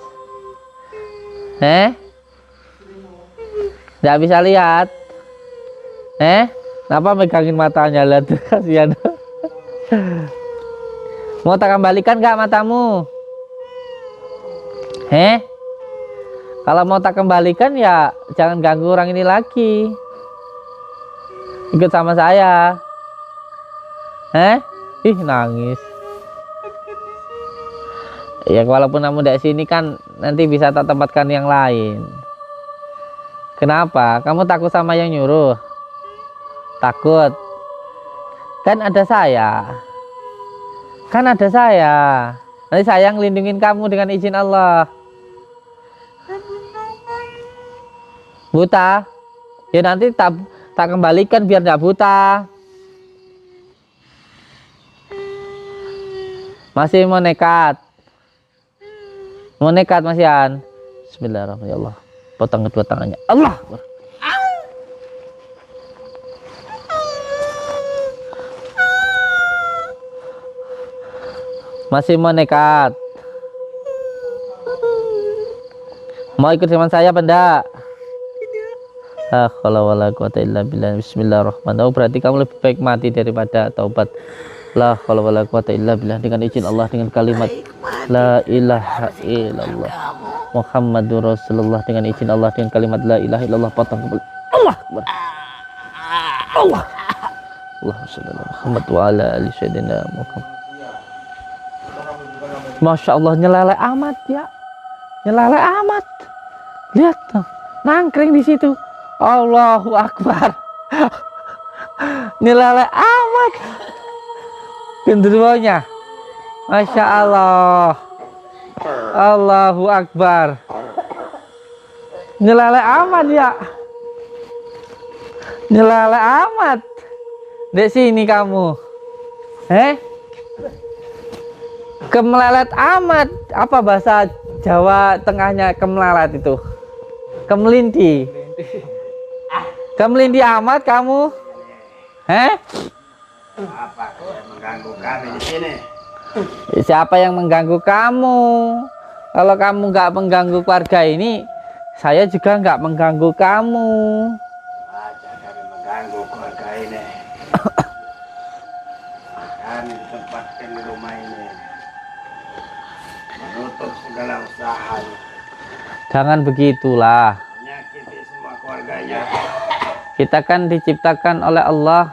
Nggak bisa lihat? Kenapa megangin matanya? Lihat, kasihan. Mau tak kembalikan nggak matamu? Kalau mau tak kembalikan ya jangan ganggu orang ini lagi. Ikut sama saya. Ih, nangis. Ya walaupun kamu dari sini kan nanti bisa tak tempatkan yang lain. Kenapa? Kamu takut sama yang nyuruh? Takut? Kan ada saya. Kan ada saya. Nanti saya ngelindungin kamu dengan izin Allah. Buta? Ya nanti tak kembalikan biar nggak buta. Masih mau nekat? Mau nekat Mas Yan? Bismillahirrahmanirrahim. Ya Allah, potong kedua tangannya. Allah. Masih mau nekat? Mau ikut dengan saya apa enggak? Kalau wala quwata illa billah. Bismillahirrahmanirrahim. Berarti kamu lebih baik mati daripada taubat. La haula wala quwata illa billah, dengan izin Allah, dengan kalimat la ilaha illallah Muhammadur Rasulullah, dengan izin Allah, dengan kalimat la ilaha illallah, potong kembali. Allah Akbar. Allah. Allahumma shalli ala Muhammad wa ala ali sayyidina Muhammad. Masya Allah, nyeleleh amat ya. Nyeleleh amat. Lihat tuh, nangkring di situ. Allahu Akbar. Nyeleleh amat. Genderuwonya. Masya Allah. Allahu Akbar. Nyeleleh amat ya. Nyeleleh amat. Dek sini kamu. Kemelelet amat. Apa bahasa Jawa Tengahnya kemelelet itu? Kemelindi. Kemelindi amat kamu. Apa yang mengganggu kami di sini? Siapa yang mengganggu kamu? Kalau kamu nggak mengganggu keluarga ini, saya juga nggak mengganggu kamu. Aja kami mengganggu keluarga ini. Kami ditempatkan di rumah ini, menutup segala usahanya, Jangan begitulah. menyakiti semua keluarganya. Kita kan diciptakan oleh Allah,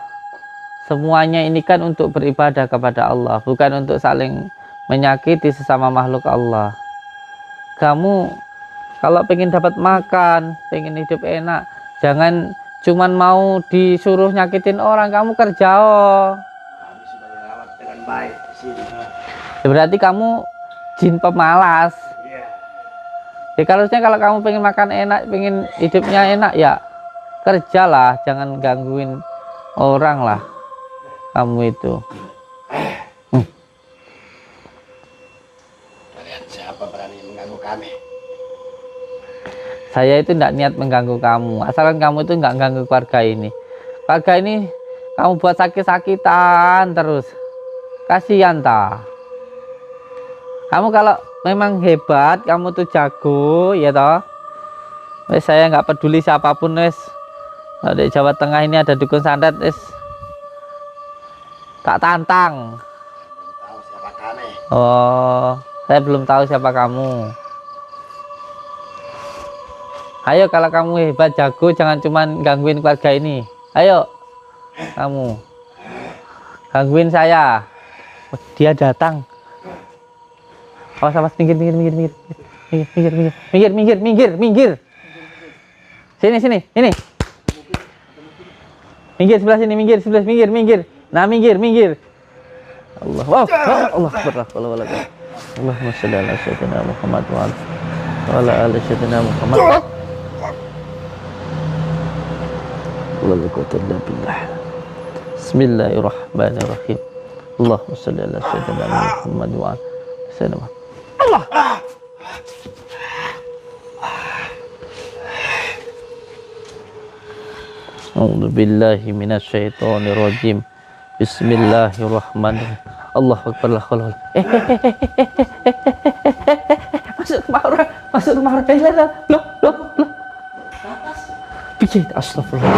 semuanya ini kan untuk beribadah kepada Allah, bukan untuk saling menyakiti sesama makhluk Allah. Kamu kalau pengen dapat makan, pengen hidup enak, jangan cuman mau disuruh nyakitin orang. Kamu kerja. Kami sudah dirawat dengan baik di sini. Berarti kamu jin pemalas. Iya. Ya harusnya kalau kamu pengen makan enak, pengen hidupnya enak, ya kerjalah, jangan gangguin orang lah kamu itu. Kalian siapa berani mengganggu kami? Saya itu tidak niat mengganggu kamu, asalkan kamu itu nggak ganggu keluarga ini. Keluarga ini kamu buat sakit-sakitan terus, kasihan ta. Kamu kalau memang hebat, kamu tuh jago, ya toh. Wes, saya nggak peduli siapapun, wes. Di Jawa Tengah ini ada dukun santet, wes. Tak tantang. Belum tahu siapa kami. Oh, saya belum tahu siapa kamu. Ayo, kalau kamu hebat, jago, jangan cuman gangguin keluarga ini. Ayo, kamu gangguin saya. Oh, dia datang. Awas, awas, minggir. Sini, ini. Minggir sebelah sini, minggir. Nah, minggir. Allah, wow, Allah Akbar. Allahumma shalli ala sayyidina Muhammad wa ala ali sayyidina Muhammad. Bismillahirrahmanirrahim. Allahumma shalli ala sayyidina Muhammad wa ala sayyidina Muhammad. Allah. A'udzu billahi minasyaitonir rajim. Bismillahirrahmanirrahim. Allahu akbar. La haula wala masuk rumah orang, masuk rumah orang. Loh. Pikir astagfirullah.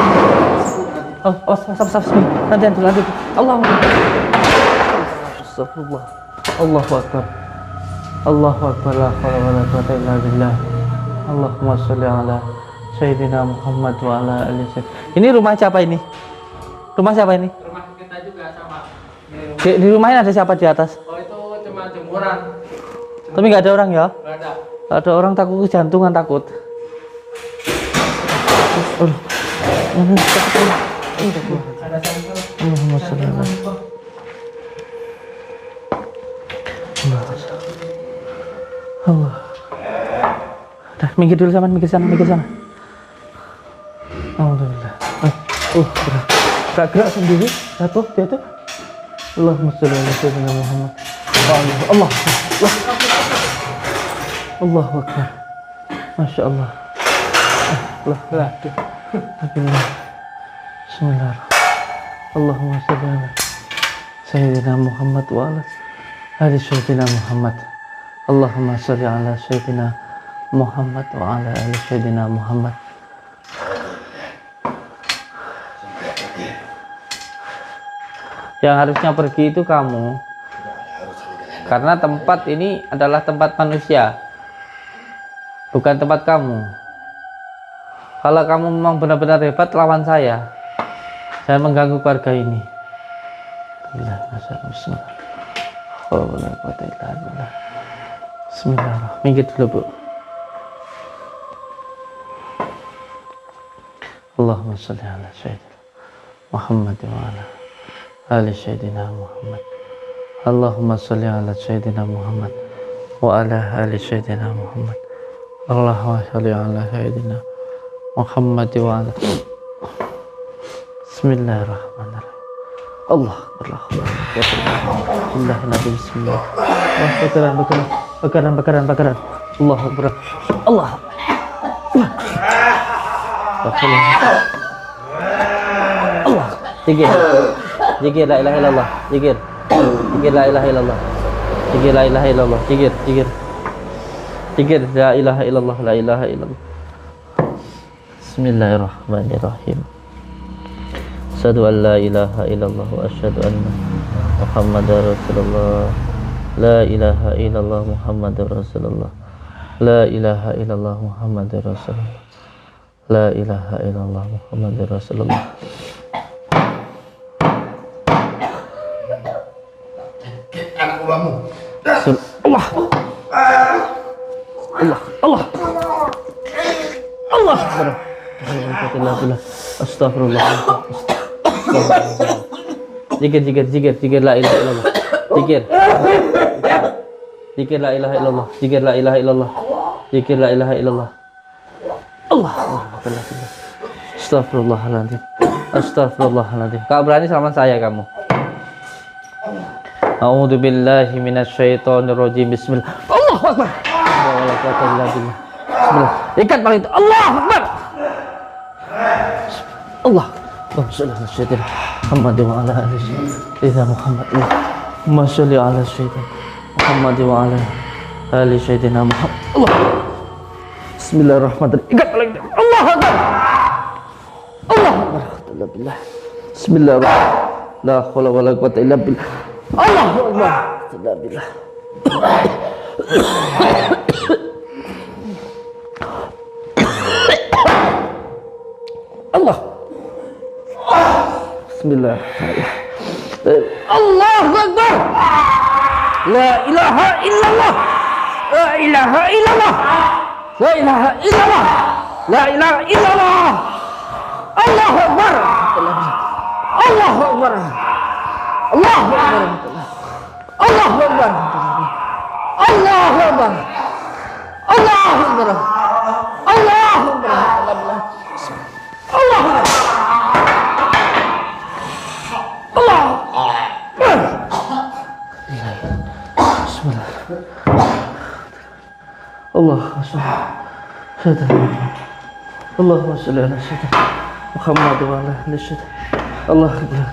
Nanti. Allahu akbar. Astagfirullah. Allahu akbar. Allahu akbar. La haula wala quwwata illa billah. Allahumma shalli ala Sayyidina Muhammad wa ala alihi. Ini rumah siapa ini? Rumah siapa ini? Rumah kita juga sama. Di rumahnya ada siapa di atas? Oh itu cuma jemuran. Tapi nggak ada orang ya? Nggak ada. Ada orang takut kejantungan takut. Ada sampel. Allahumma sholli ala Allah. Dah, minggir dulu sama, minggir sana. Alhamdulillah. Gerak sendiri, jatuh. Allahumma sholli ala sayyidina Muhammad. Allah. Allahu akbar. Masya Allah. Bismillah. Allahumma sholli ala sayyidina Muhammad wa ala ali sayyidina Muhammad. Allahumma sholli ala sayyidina Muhammad wa ala ali sayyidina Muhammad. Yang harusnya pergi itu kamu, karena tempat ini adalah tempat manusia, bukan tempat kamu. Kalau kamu memang benar-benar hebat, lawan saya. Saya mengganggu keluarga ini. Bismillahirrahmanirrahim. Minggir dulu, Bu. Allahumma sholli ala sayyidina Muhammad wa ala ali sayyidina Muhammad. Allahumma sholli ala sayyidina Muhammad wa ala ali sayyidina Muhammad. Allahumma sholli ala sayyidina Muhammad wa ala. Bismillahirrahmanirrahim. Allah akbar. Bismillah nabi bismillah. Bakaran. Allah akbar. Allah. Allah. Zikir la ilaha illallah. Zikir la ilaha illallah. Zikir la ilaha illallah. Zikir la ilaha illallah. La ilaha illallah. Bismillahirrahmanirrahim. Asyhadu an la ilaha illallah wa asyhadu anna Muhammadar Rasulullah. La ilaha illallah Muhammadur Rasulullah. La ilaha illallah Muhammadur Rasulullah. La ilaha illallah Muhammadur Rasulullah. Allah. Astagfirullah. Zikir la ilaha illallah. Zikir la ilaha illallah. Zikir la ilaha illallah. Zikir la ilaha illallah. Allah. Astagfirullahaladzim. Kau berani sama saya kamu? A'udzu billahi minasyaitonir rajim. Bismillah. Allahu akbar. Bismillah. Ikat paling itu. Allahu akbar. Allah. Allahumma sholli ala Muhammad wa ala ali sayyidina Muhammad. Allahumma sholli ala sayyidina Muhammad wa ala ali sayyidina Muhammad. Allah. Bismillahirrahmanirrahim. Ikat paling itu. Allahu akbar. Allahu akbar. Bismillah. Bismillahirrahmanirrahim. La haula wala quwwata illa billah. Allahu akbar. Bismillah. Allah. Bismillah. Allahu akbar. La ilaha illallah. La ilaha illallah. La ilaha illallah. La ilaha illallah. Allahu akbar. Allahu akbar. Allahu akbar. Allahu akbar. Allahu akbar. Allahu akbar. Allahu akbar. Allah. Allah. Bismillah. Allahumma sholli ala sayyidina Muhammad wa ala ali sayyidina Allah akbar.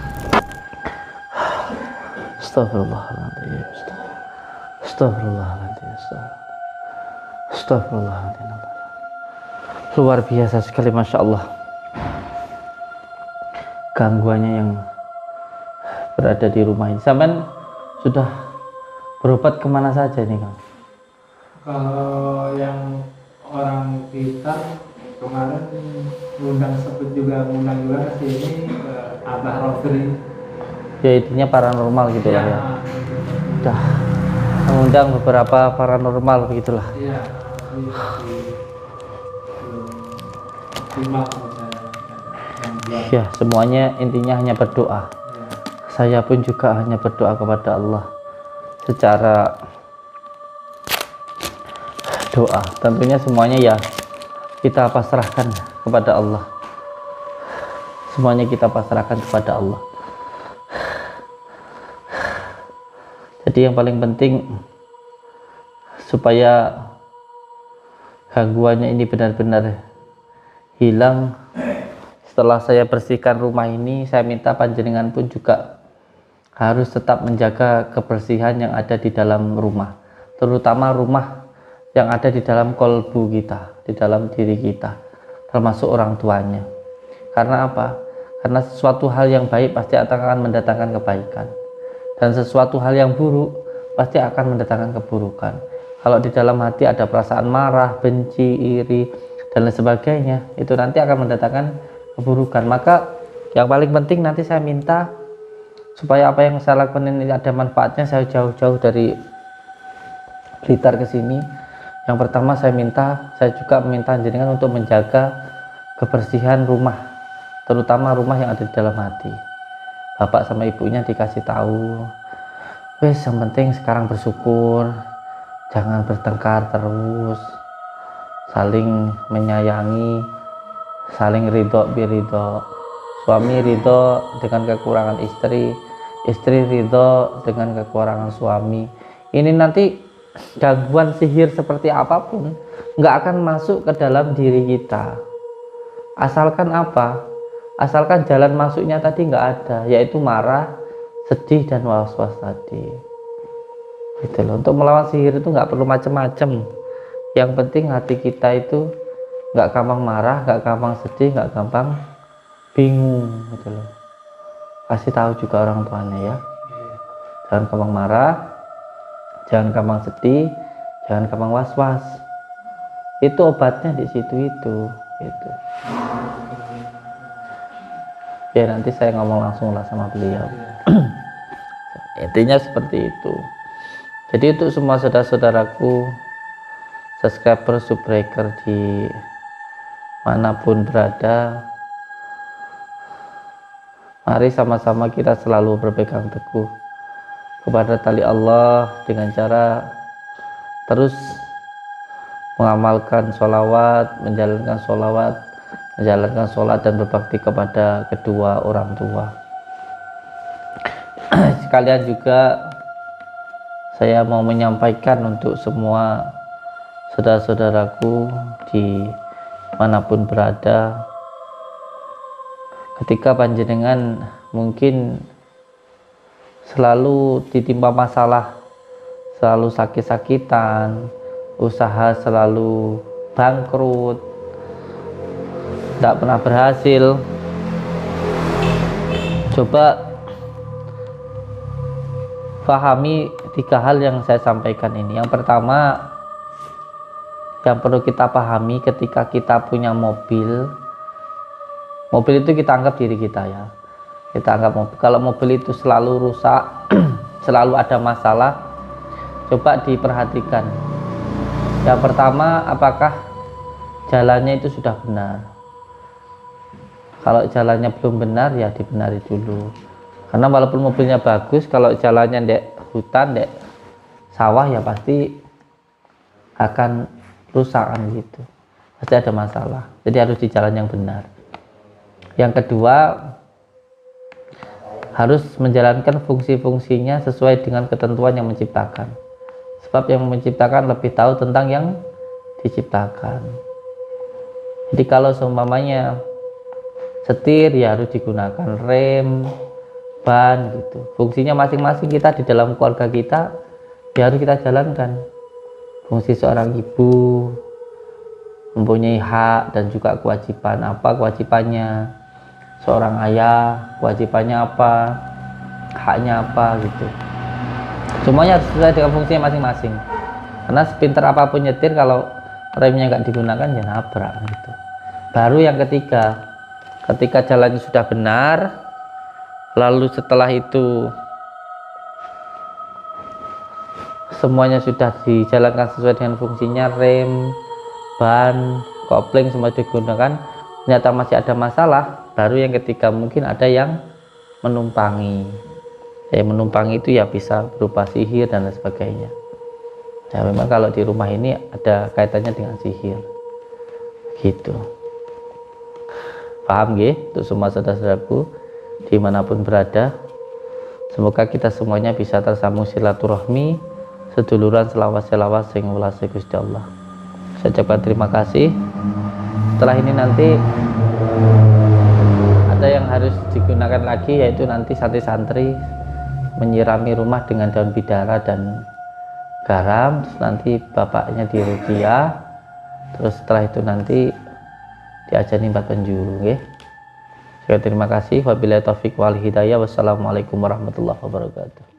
Astagfirullahaladzim. Astagfirullahaladzim. Astagfirullahaladzim. Luar biasa sekali, Masya Allah, gangguannya yang berada di rumah ini. Sampai sudah berobat kemana saja ini, Kang? Kalau yang orang Blitar kemarin ngundang ke sini ke Abah Rosri. Ya intinya paranormal gitu lah ya. Udah mengundang beberapa paranormal begitulah. Iya. Ya semuanya intinya hanya berdoa. Saya pun juga hanya berdoa kepada Allah secara doa. Tentunya semuanya ya kita pasrahkan kepada Allah. Semuanya kita pasrahkan kepada Allah. Jadi yang paling penting supaya gangguannya ini benar-benar hilang. Setelah saya bersihkan rumah ini, saya minta panjenengan pun juga harus tetap menjaga kebersihan yang ada di dalam rumah, terutama rumah yang ada di dalam kolbu kita, di dalam diri kita, termasuk orang tuanya. Karena apa? Karena sesuatu hal yang baik pasti akan mendatangkan kebaikan, dan sesuatu hal yang buruk pasti akan mendatangkan keburukan. Kalau di dalam hati ada perasaan marah, benci, iri, dan lain sebagainya, itu nanti akan mendatangkan keburukan. Maka yang paling penting nanti saya minta supaya apa yang saya lakukan ini ada manfaatnya. Saya jauh-jauh dari Blitar ke sini. Yang pertama saya juga meminta jenengan untuk menjaga kebersihan rumah, terutama rumah yang ada di dalam hati. Bapak sama ibunya dikasih tahu, wes yang penting sekarang bersyukur, jangan bertengkar terus, saling menyayangi, saling ridho biridho. Suami ridho dengan kekurangan istri, istri ridho dengan kekurangan suami. Ini nanti gangguan sihir seperti apapun nggak akan masuk ke dalam diri kita, asalkan apa? Asalkan jalan masuknya tadi nggak ada, yaitu marah, sedih, dan was-was tadi. Gitu loh. Untuk melawan sihir itu nggak perlu macam-macam. Yang penting hati kita itu nggak gampang marah, nggak gampang sedih, nggak gampang bingung. Gitu loh. Kasih tahu juga orang tuanya ya. Jangan gampang marah, jangan gampang sedih, jangan gampang was-was. Itu obatnya di situ itu. Gitu. Ya nanti saya ngomong langsung lah sama beliau. Intinya seperti itu. Jadi untuk semua saudara-saudaraku subscriber subbreaker di manapun berada, mari sama-sama kita selalu berpegang teguh kepada tali Allah dengan cara terus mengamalkan sholawat, menjalankan sholat dan berbakti kepada kedua orang tua. Sekalian juga saya mau menyampaikan untuk semua saudara-saudaraku di manapun berada, ketika panjenengan mungkin selalu ditimpa masalah, selalu sakit-sakitan, usaha selalu bangkrut, tidak pernah berhasil, coba pahami 3 hal yang saya sampaikan ini. Yang pertama yang perlu kita pahami, ketika kita punya mobil itu kita anggap diri kita ya, kita anggap mobil. Kalau mobil itu selalu rusak selalu ada masalah, coba diperhatikan. Yang pertama, apakah jalannya itu sudah benar? Kalau jalannya belum benar ya dibenari dulu. Karena walaupun mobilnya bagus, kalau jalannya dek hutan, dek sawah ya pasti akan rusak kan gitu. Pasti ada masalah. Jadi harus di jalan yang benar. Yang kedua, harus menjalankan fungsi-fungsinya sesuai dengan ketentuan yang menciptakan. Sebab yang menciptakan lebih tahu tentang yang diciptakan. Jadi kalau seumpamanya setir ya harus digunakan rem, ban gitu. Fungsinya masing-masing kita di dalam keluarga kita ya harus kita jalankan. Fungsi seorang ibu mempunyai hak dan juga kewajiban. Apa kewajibannya? Seorang ayah kewajibannya apa? Haknya apa gitu. Semuanya harus sesuai dengan fungsinya masing-masing. Karena sepinter apapun nyetir kalau remnya nggak digunakan ya nabrak gitu. Baru yang ketiga, ketika jalannya sudah benar, lalu setelah itu semuanya sudah dijalankan sesuai dengan fungsinya, rem, ban, kopling semua digunakan, ternyata masih ada masalah, baru yang ketiga mungkin ada yang menumpangi. Menumpangi itu ya bisa berupa sihir dan lain sebagainya. Ya memang kalau di rumah ini ada kaitannya dengan sihir gitu. Paham nggih untuk semua saudara-saudaraku dimanapun berada, semoga kita semuanya bisa tersambung silaturahmi, seduluran selawas-selawas sing welase Gusti Allah. Saya ucapkan terima kasih. Setelah ini nanti ada yang harus digunakan lagi, yaitu nanti santri-santri menyirami rumah dengan daun bidara dan garam, terus nanti bapaknya diruqyah, terus setelah itu nanti diajani 4 penjuru. Okay? Terima kasih. Wabillahi taufiq wal hidayah. Wassalamualaikum warahmatullahi wabarakatuh.